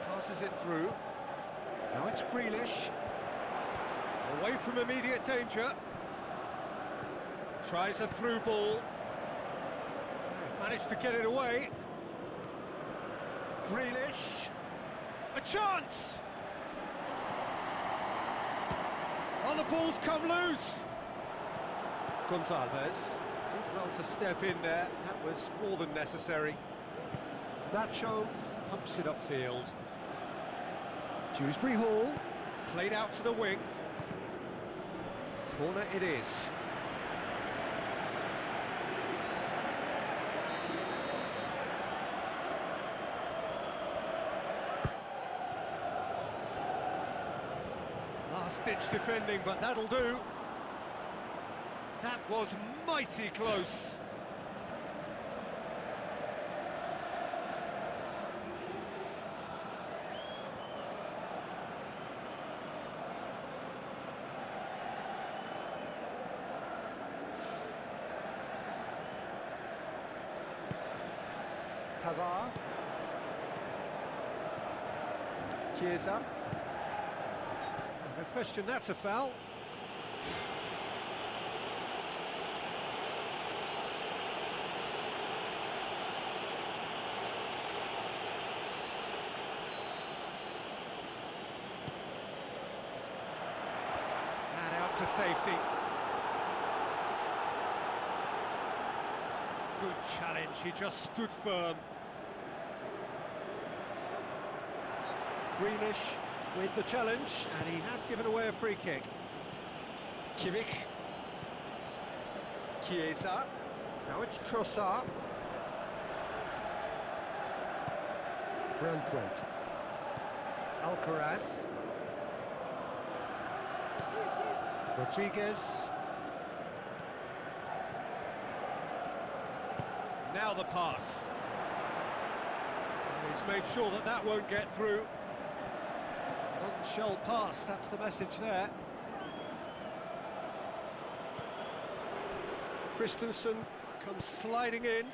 S1: Passes it through. Now it's Grealish. Away from immediate danger. Tries a through ball. Managed to get it away. Grealish. A chance! Oh, the ball's come loose. Gonzalez did well to step in there. That was more than necessary. Nacho pumps it upfield. Dewsbury Hall played out to the wing. Corner it is. Last-ditch defending, but that'll do. That was mighty close. Pavard. Chiesa. No question, that's a foul. And out to safety. Good challenge, he just stood firm. Grealish with the challenge, and he has given away a free kick. Kimmich. Chiesa. Now it's Trossard. Branthwaite. Alcaraz. Rodriguez. Now the pass. He's made sure that that won't get through. Shell pass, that's the message there. Christensen comes sliding in.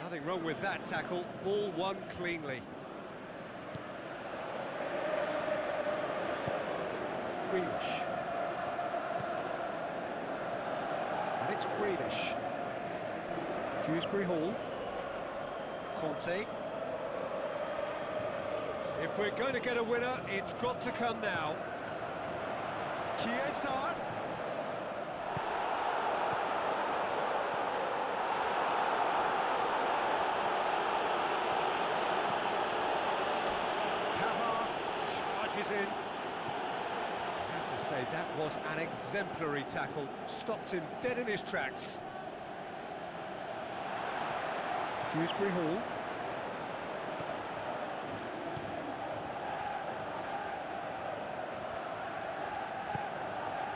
S1: Nothing wrong with that tackle. Ball won cleanly. Grealish. And it's Grealish. Dewsbury Hall. Conte. If we're going to get a winner, it's got to come now. Chiesa. Pavard charges in. I have to say, that was an exemplary tackle. Stopped him dead in his tracks. Dewsbury Hall.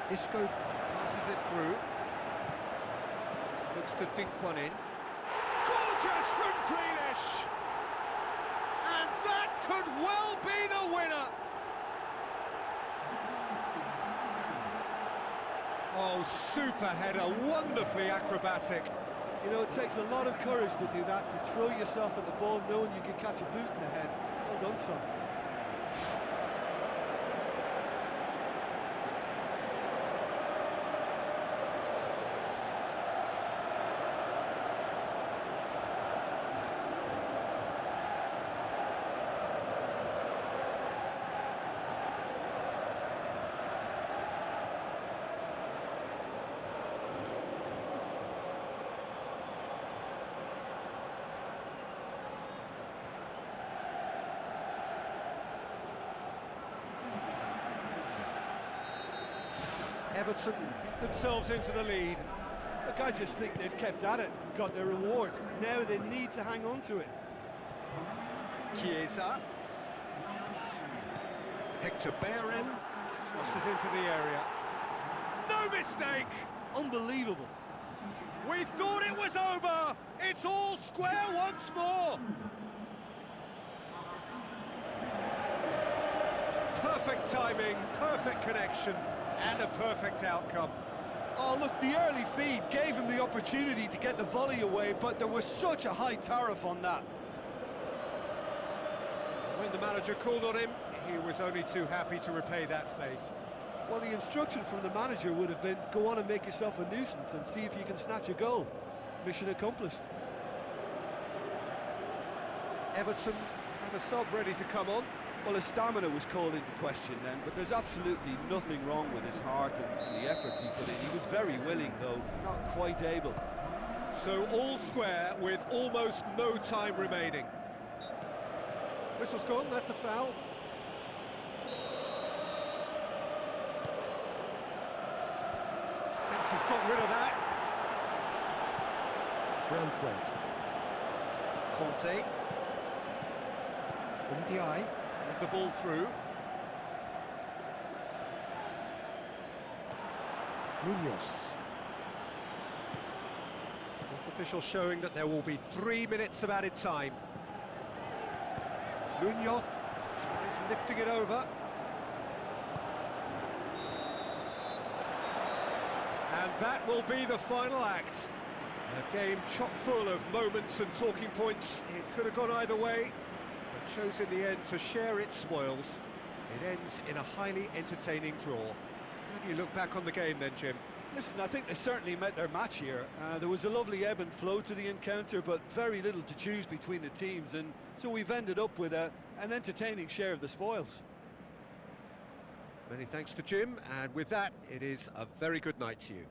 S1: Isco passes it through. Looks to dink one in. Gorgeous from Grealish! And that could well be the winner! Oh, super header, wonderfully acrobatic.
S3: You know, it takes a lot of courage to do that, to throw yourself at the ball knowing you can catch a boot in the head. Well done, son.
S1: Everton get themselves into the lead.
S3: Look, I just think they've kept at it, got their reward. Now they need to hang on to it.
S1: Chiesa. Hector Bellerin crosses into the area. No mistake!
S3: Unbelievable.
S1: We thought it was over! It's all square once more! Perfect timing, perfect connection, and a perfect outcome.
S3: Oh, look, the early feed gave him the opportunity to get the volley away, but there was such a high tariff on that.
S1: When the manager called on him, he was only too happy to repay that faith.
S2: Well, the instruction from the manager would have been, go on and make yourself a nuisance and see if you can snatch a goal. Mission accomplished.
S1: Everton have a sub ready to come on.
S3: Well, his stamina was called into question then, but there's absolutely nothing wrong with his heart and the efforts he put in. He was very willing, though, not quite able.
S1: So all square with almost no time remaining. Whistle's gone, that's a foul. Fence has got rid of that. Branthwaite. Conte. Ndiaye with the ball through. Munoz. Fourth official showing that there will be 3 minutes of added time. Munoz tries lifting it over. And that will be the final act. A game chock full of moments and talking points. It could have gone either way, but chose in the end to share its spoils. It ends in a highly entertaining draw. How do you look back on the game then, Jim?
S3: Listen, I think they certainly met their match here. There was a lovely ebb and flow to the encounter, but very little to choose between the teams, and so we've ended up with an entertaining share of the spoils.
S1: Many thanks to Jim, and with that, it is a very good night to you.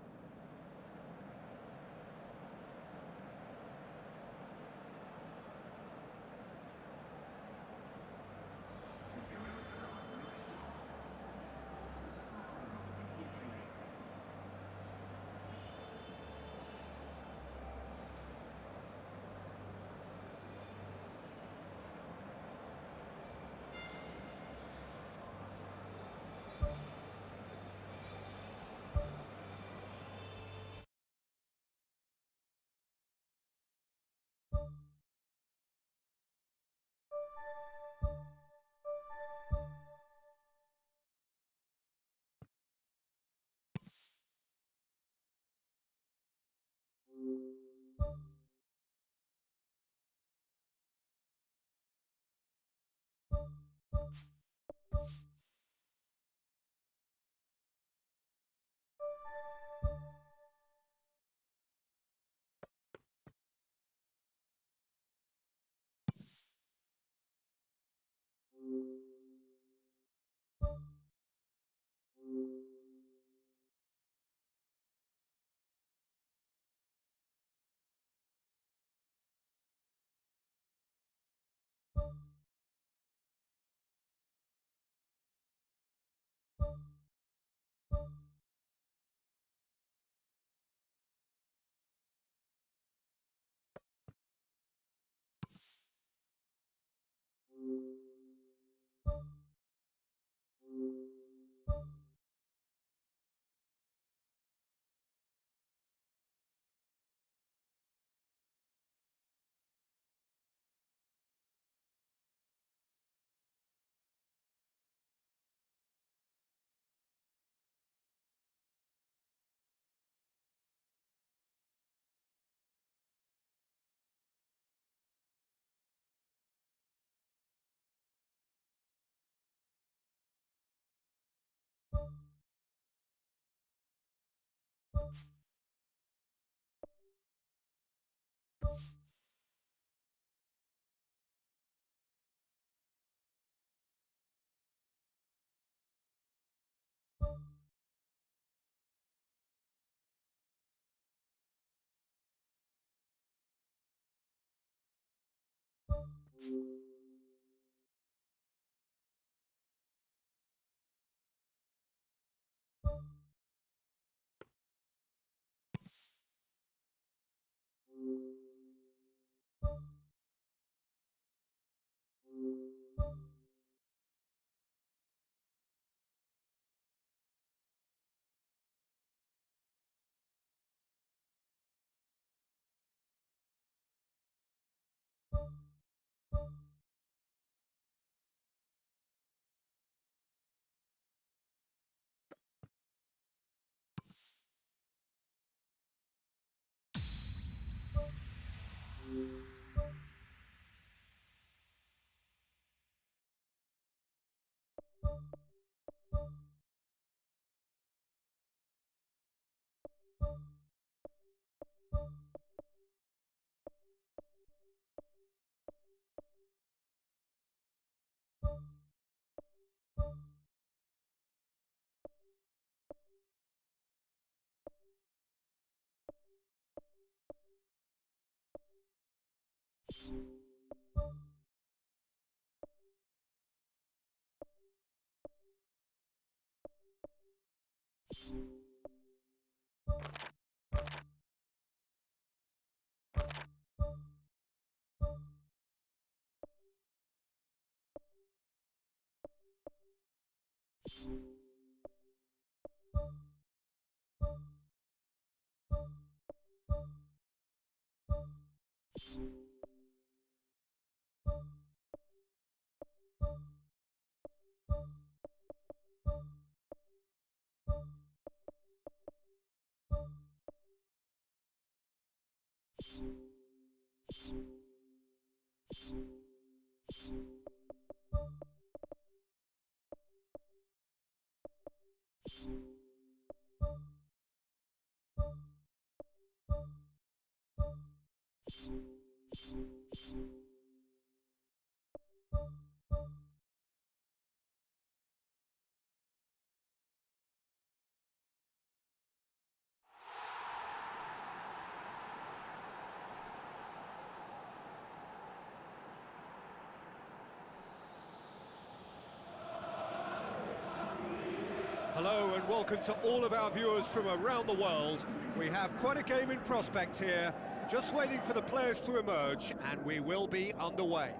S1: Hello and welcome to all of our viewers from around the world. We have quite a game in prospect here, just waiting for the players to emerge, and we will be underway.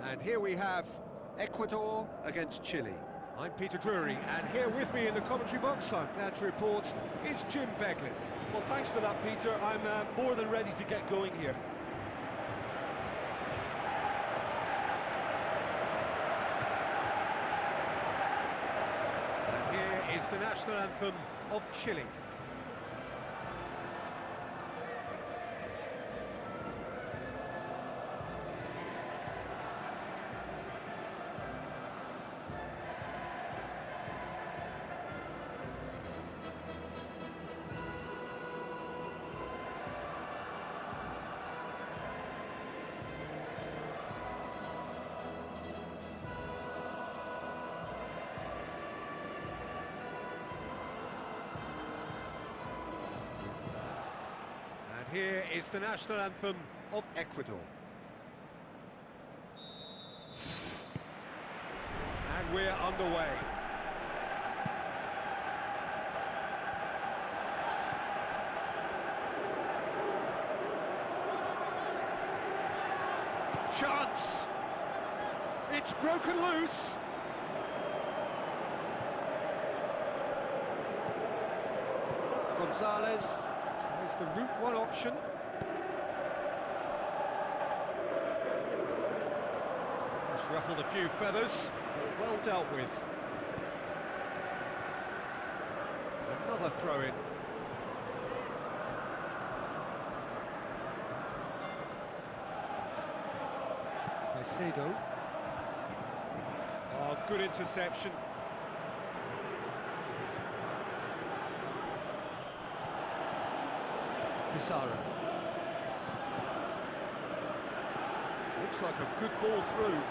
S1: And here we have Ecuador against Chile. I'm Peter Drury, and here with me in the commentary box, I'm glad to report, is Jim Beglin.
S3: Well, thanks for that, Peter. I'm more than ready to get going here.
S1: Is the national anthem of Chile. Here is the national anthem of Ecuador. And we're underway. Chance! It's broken loose! Gonzalez tries the route one option. It's ruffled a few feathers, but well dealt with. Another throw-in. Caicedo. Oh, good interception. Pizarro. Looks like a good ball through.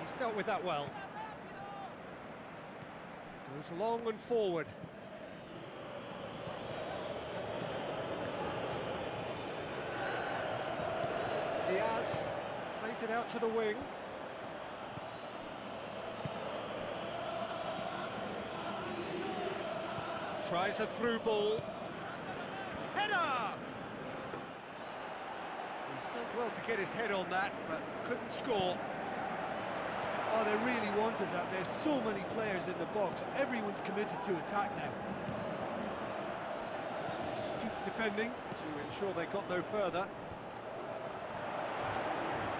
S1: He's dealt with that well. Goes long and forward. Diaz plays it out to the wing. Tries a through ball. Header! He's done well to get his head on that, but couldn't score.
S2: Oh, they really wanted that. There's so many players in the box. Everyone's committed to attack now.
S1: Some astute defending to ensure they got no further.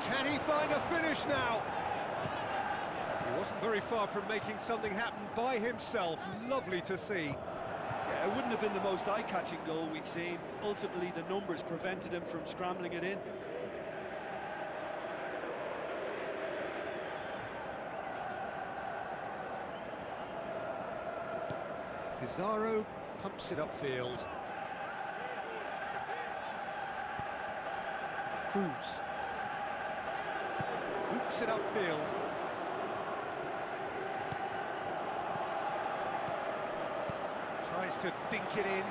S1: Can he find a finish now? He wasn't very far from making something happen by himself. Lovely to see.
S2: Yeah, it wouldn't have been the most eye-catching goal we'd seen. Ultimately, the numbers prevented him from scrambling it in.
S1: Pizarro pumps it upfield. Cruz boots it upfield. Tries to dink it in.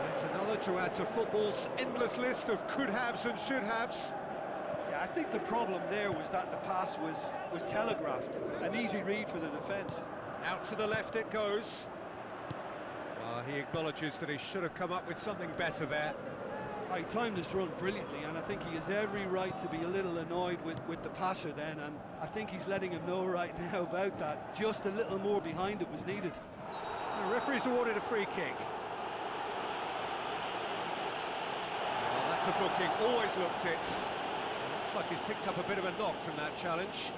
S1: There's another to add to football's endless list of could-haves and should-haves.
S2: Yeah, I think the problem there was that the pass was telegraphed. An easy read for the defence.
S1: Out to the left it goes. He acknowledges that he should have come up with something better there.
S2: He timed this run brilliantly, and I think he has every right to be a little annoyed with the passer then, and I think he's letting him know right now about that. Just a little more behind it was needed.
S1: The referee's awarded a free kick. Oh, that's a booking, always looked it. Looks like he's picked up a bit of a knock from that challenge.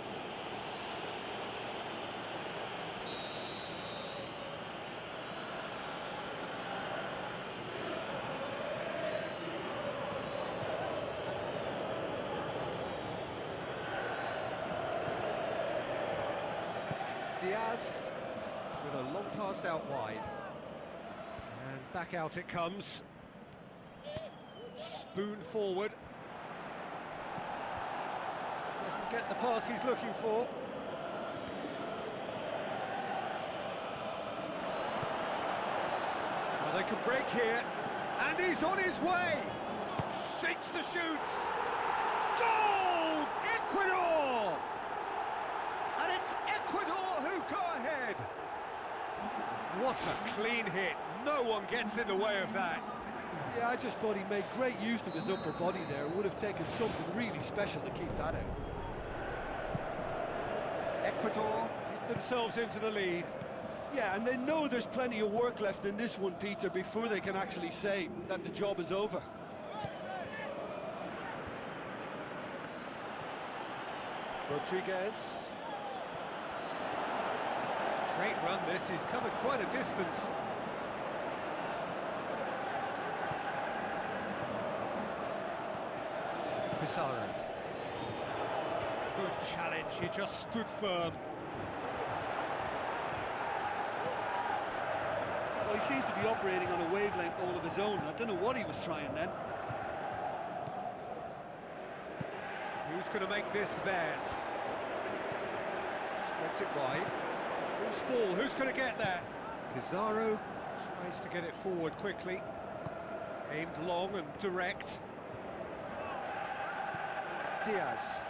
S1: Diaz with a long pass out wide, and back out it comes. Spoon forward, doesn't get the pass he's looking for. Well, they can break here, and he's on his way. Shapes the shoots. Goal! Ecuador! And it's Ecuador who go ahead. What a clean hit. No one gets in the way of that.
S2: Yeah, I just thought he made great use of his upper body there. It would have taken something really special to keep that out.
S1: Ecuador get themselves into the lead.
S2: Yeah, and they know there's plenty of work left in this one, Peter, before they can actually say that the job is over.
S1: Rodriguez. Great run this, he's covered quite a distance. Pizarro. Good challenge, he just stood firm.
S3: Well, he seems to be operating on a wavelength all of his own. I don't know what he was trying then.
S1: Who's going to make this theirs? Spreads it wide. Loose ball, who's going to get that? Pizarro tries to get it forward quickly. Aimed long and direct. Diaz.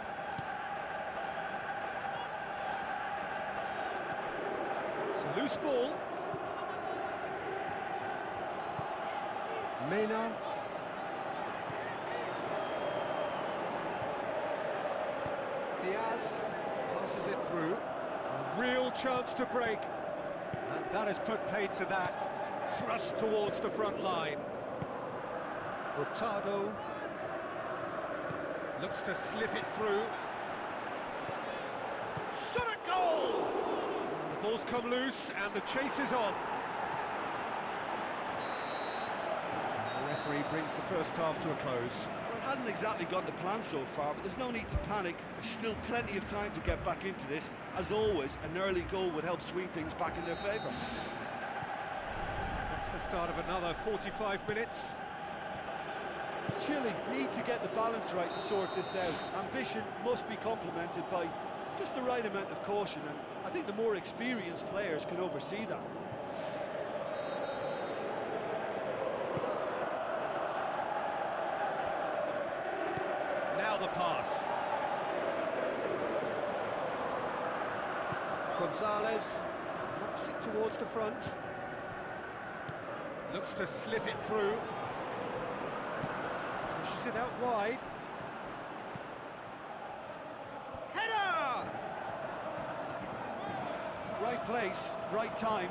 S1: It's a loose ball. Mena. Diaz passes it through. A real chance to break. And that has put paid to that. Thrust towards the front line. Hurtado looks to slip it through. Shot at goal! The ball's come loose and the chase is on. And the referee brings the first half to a close.
S3: Well, it hasn't exactly gone to plan so far, but there's no need to panic. There's still plenty of time to get back into this. As always, an early goal would help swing things back in their favour.
S1: That's the start of another 45 minutes.
S2: Chile need to get the balance right to sort this out. Ambition must be complemented by just the right amount of caution, and I think the more experienced players can oversee that.
S1: Now the pass. Gonzalez knocks it towards the front. Looks to slip it through. Pushes it out wide. Header!
S3: Right place, right time.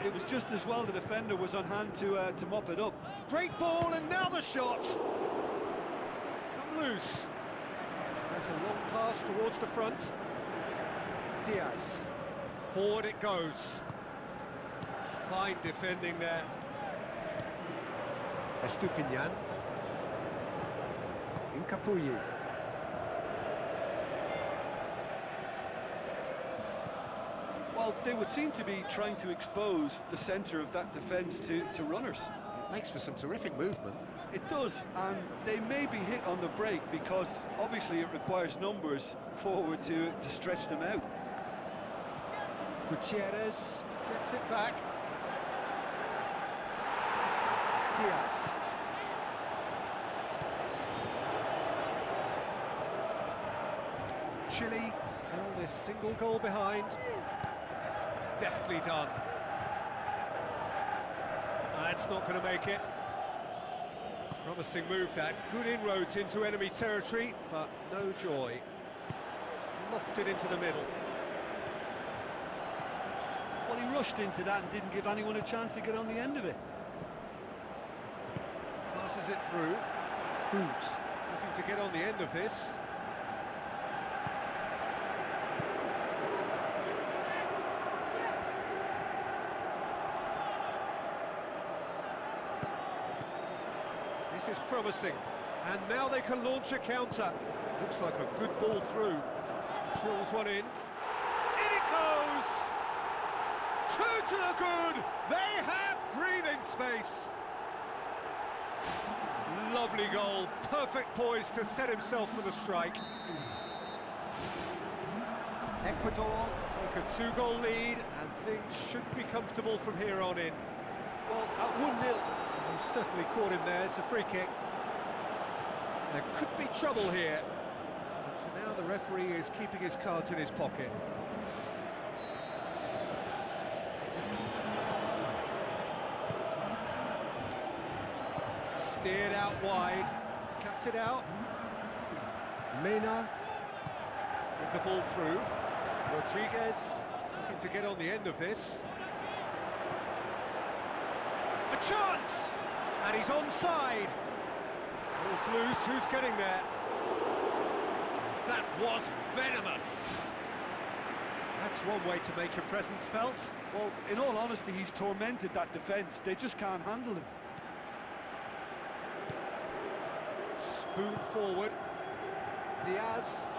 S3: It was just as well the defender was on hand to mop it up.
S1: Great ball, and now the shot! It's come loose. Tries a long pass towards the front. Diaz. Forward it goes. Fine defending there. Estupinian. Incapuyi.
S3: Well, they would seem to be trying to expose the centre of that defence to runners.
S1: It makes for some terrific movement.
S3: It does, and they may be hit on the break because obviously it requires numbers forward to stretch them out.
S1: Gutierrez gets it back. Diaz. Chile still this single goal behind. Deftly done. That's not going to make it. Promising move that. Good inroads into enemy territory, but no joy. Lofted into the middle.
S3: Well, he rushed into that and didn't give anyone a chance to get on the end of it.
S1: Passes it through. Cruz looking to get on the end of this. This is promising, and now they can launch a counter. Looks like a good ball through. Drills one in. In it goes! Two to the good! They have breathing space! Lovely goal, perfect poise to set himself for the strike. Ecuador take a 2-goal lead, and things should be comfortable from here on in.
S3: Well, at 1-0...
S1: He certainly caught him there. It's a free kick. There could be trouble here. But for now, the referee is keeping his cards in his pocket. Steered out wide. Cuts it out. Mena with the ball through. Rodriguez looking to get on the end of this. A chance! And he's onside. Ball's loose, who's getting there? That was venomous. That's one way to make your presence felt.
S3: Well, in all honesty, he's tormented that defence. They just can't handle him.
S1: Spoon forward. Diaz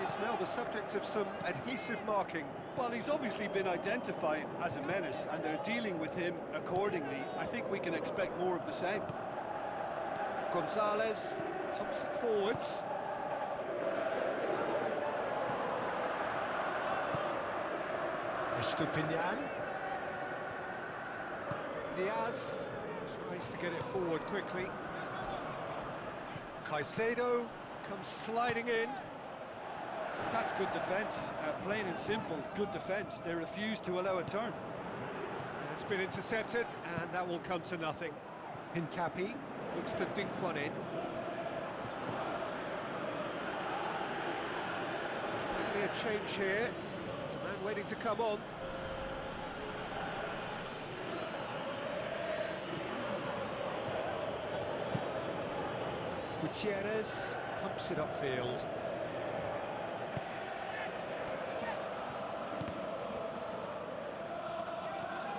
S1: is now the subject of some adhesive marking.
S3: Well, he's obviously been identified as a menace, and they're dealing with him accordingly. I think we can expect more of the same.
S1: Gonzalez pumps it forwards. Estupinian. Diaz tries to get it forward quickly. Caicedo comes sliding in.
S3: That's good defence, plain and simple, good defence. They refuse to allow a turn.
S1: It's been intercepted, and that will come to nothing. Hincapi looks to dink one in. Maybe a change here. There's a man waiting to come on. Gutierrez pumps it upfield.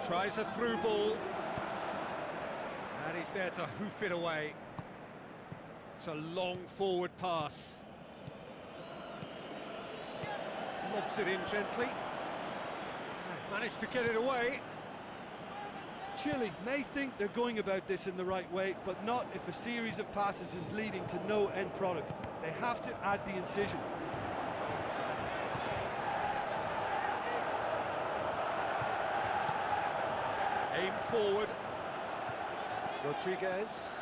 S1: Tries a through ball. And he's there to hoof it away. It's a long forward pass. Lobs it in gently. Managed to get it away.
S3: Chile may think they're going about this in the right way, but not if a series of passes is leading to no end product. They have to add the incision.
S1: Aim forward. Rodriguez.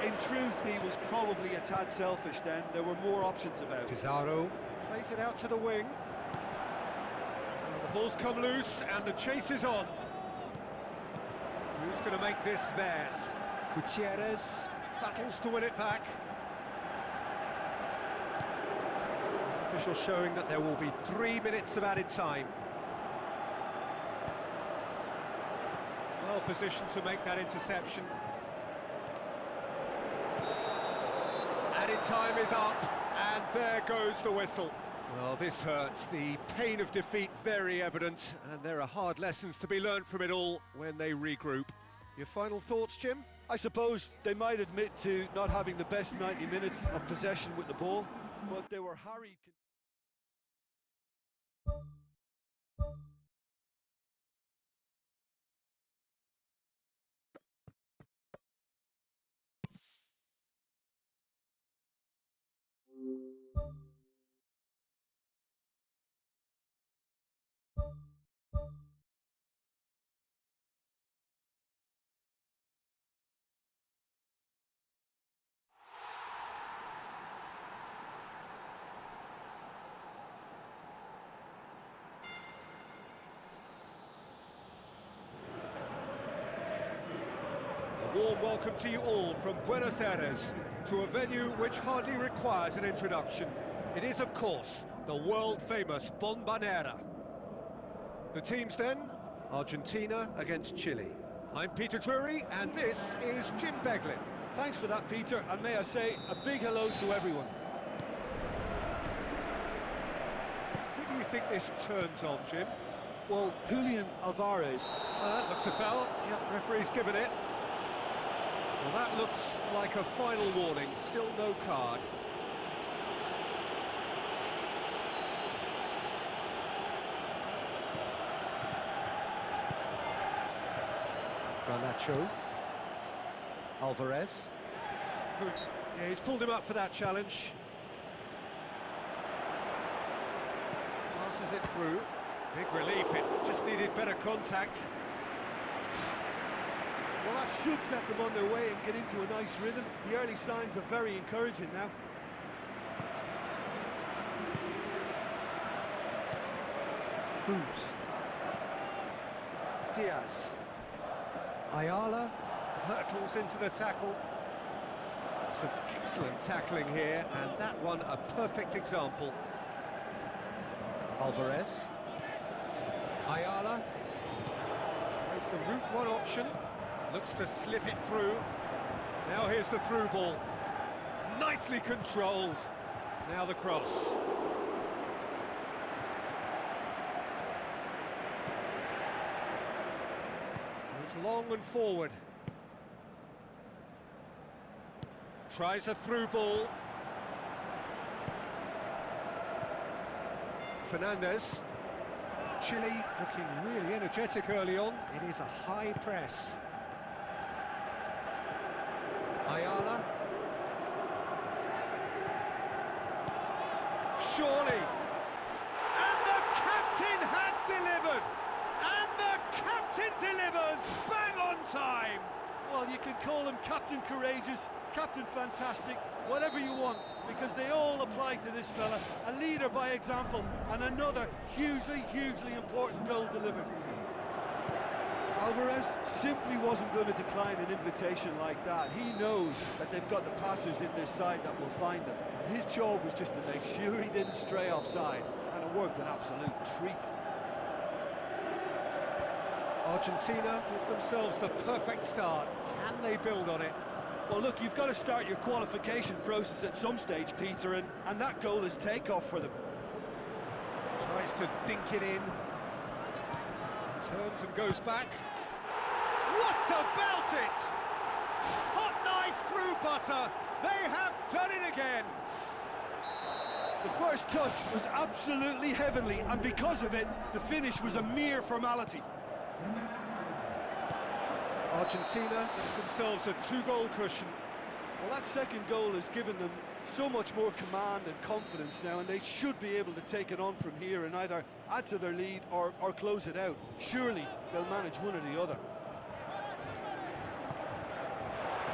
S3: In truth, he was probably a tad selfish then. There were more options about.
S1: Pizarro plays it out to the wing. The ball's come loose and the chase is on. Who's going to make this theirs? Gutierrez battles to win it back. Official showing that there will be 3 minutes of added time. Well positioned to make that interception. Added time is up, and there goes the whistle. Well, this hurts. The pain of defeat very evident, and there are hard lessons to be learned from it all when they regroup. Your final thoughts, Jim?
S3: I suppose they might admit to not having the best 90 minutes of possession with the ball, but they were harried.
S1: A warm welcome to you all from Buenos Aires to a venue which hardly requires an introduction. It is, of course, the world-famous Bombonera. The teams then, Argentina against Chile. I'm Peter Drury, and this is Jim Beglin.
S3: Thanks for that, Peter, and may I say a big hello to everyone.
S1: Who do you think this turns on, Jim?
S3: Well, Julian Alvarez.
S1: That looks a foul. Yep, referee's given it. Well, that looks like a final warning. Still no card. Garnacho. Alvarez. Good. Yeah, he's pulled him up for that challenge. Passes it through. Big relief, it just needed better contact.
S3: Well, that should set them on their way and get into a nice rhythm. The early signs are very encouraging now. Cruz.
S1: Diaz. Ayala hurtles into the tackle. Some excellent tackling here, and that one a perfect example. Alvarez. Ayala tries the route one option, looks to slip it through. Now here's the through ball. Nicely controlled. Now the cross. Goes long and forward. Tries a through ball. Fernandez. Chile looking really energetic early on. It is a high press. Ayala. Surely. And the captain has delivered. And the captain delivers bang on time.
S3: Well, you can call him Captain Courageous, Captain Fantastic, whatever you want, because they all apply to this fella. A leader by example, and another hugely, hugely important goal delivered. Alvarez simply wasn't going to decline an invitation like that. He knows that they've got the passers in this side that will find them, and his job was just to make sure he didn't stray offside, and it worked an absolute treat.
S1: Argentina give themselves the perfect start. Can they build on it?
S3: Well, look, you've got to start your qualification process at some stage, Peter, and that goal is takeoff for them.
S1: Tries to dink it in. Turns and goes back. What about it? Hot knife through butter. They have done it again.
S3: The first touch was absolutely heavenly, and because of it, the finish was a mere formality.
S1: Argentina give themselves a 2-goal cushion.
S3: Well, that second goal has given them so much more command and confidence now, and they should be able to take it on from here and either add to their lead or close it out. Surely they'll manage one or the other.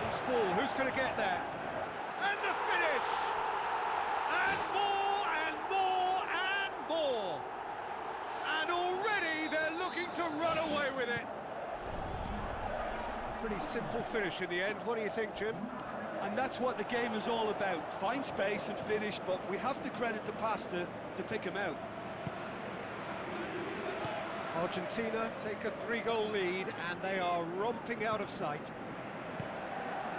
S1: Loose ball, who's going to get there? And the finish! And more and more and more! And already they're looking to run away with it. Pretty simple finish in the end. What do you think, Jim?
S3: And that's what the game is all about. Find space and finish, but we have to credit the pass to pick him out.
S1: Argentina take a 3-goal lead, and they are romping out of sight.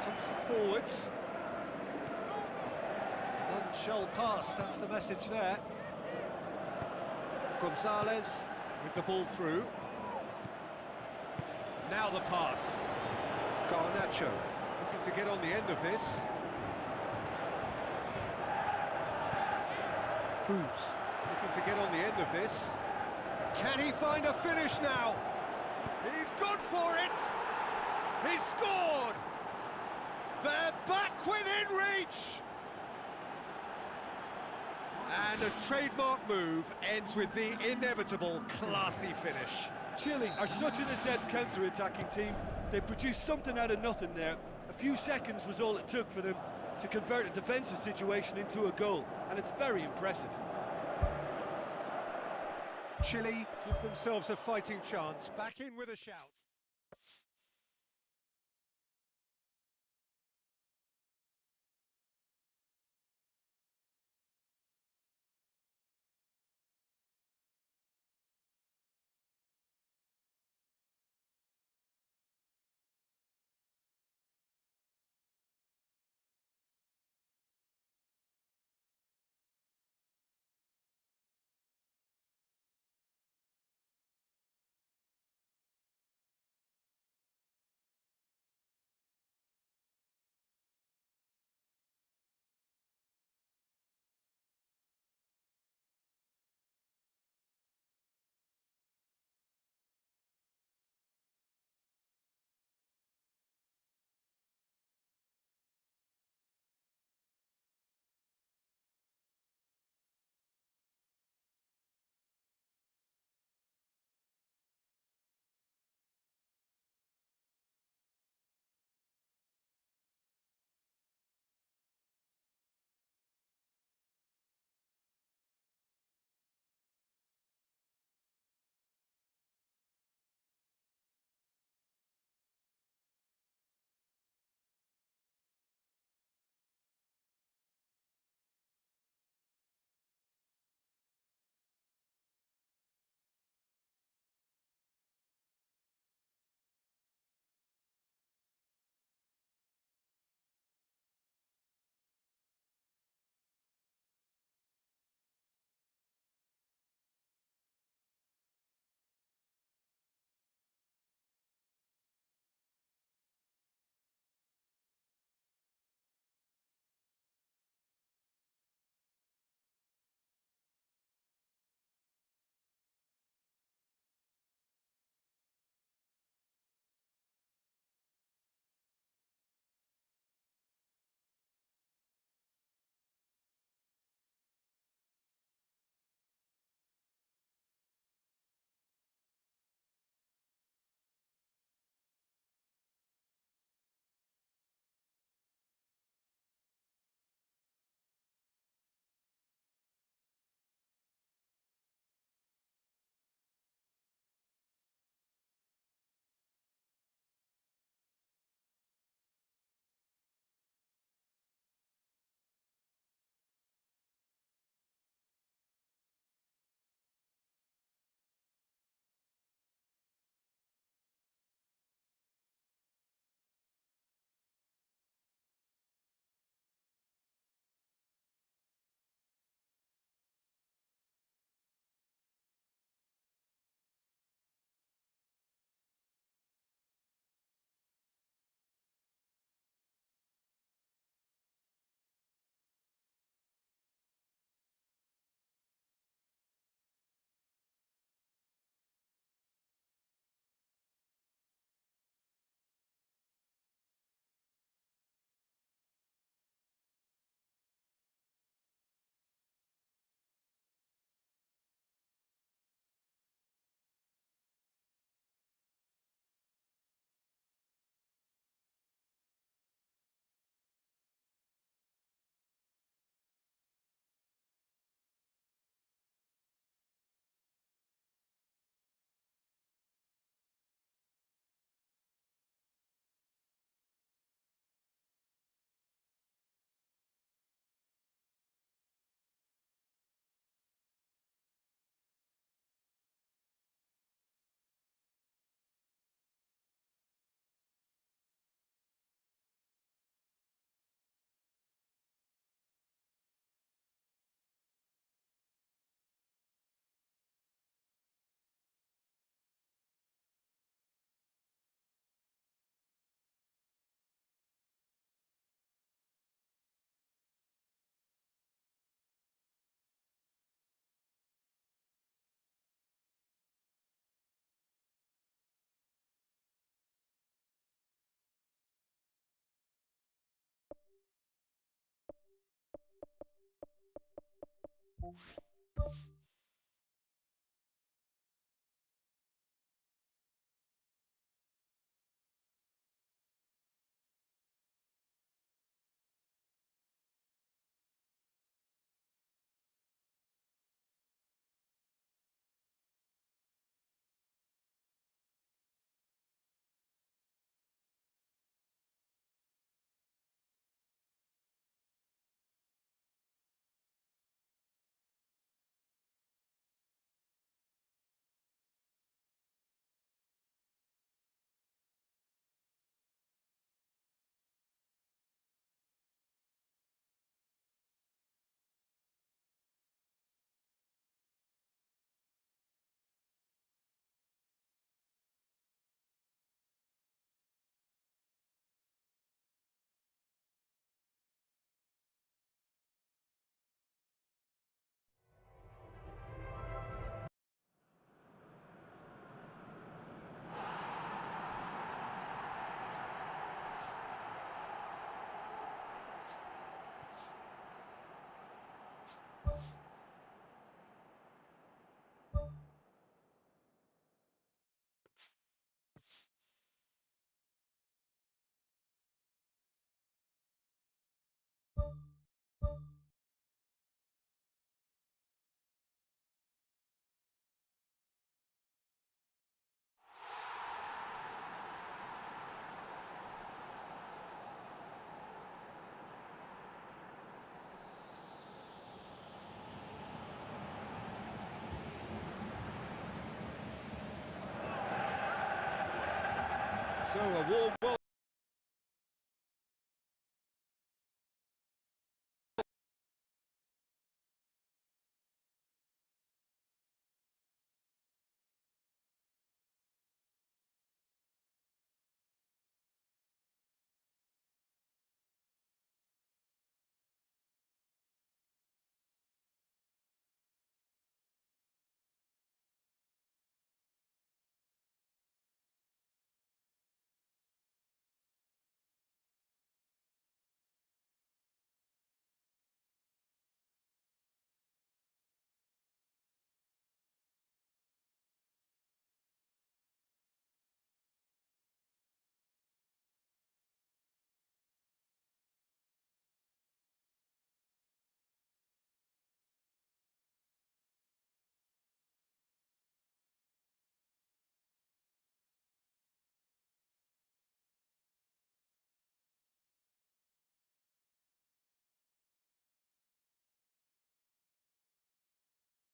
S1: Pumps it forwards. None shall pass, that's the message there. Gonzalez with the ball through. Now the pass. Garnacho looking to get on the end of this. Cruz looking to get on the end of this. Can he find a finish now? He's gone for it! He's scored! They're back within reach! And a trademark move ends with the inevitable classy finish.
S3: Chile are such an adept counter-attacking team. They produced something out of nothing there. A few seconds was all it took for them to convert a defensive situation into a goal, and it's very impressive.
S1: Chile give themselves a fighting chance, back in with a shout. So a warm welcome.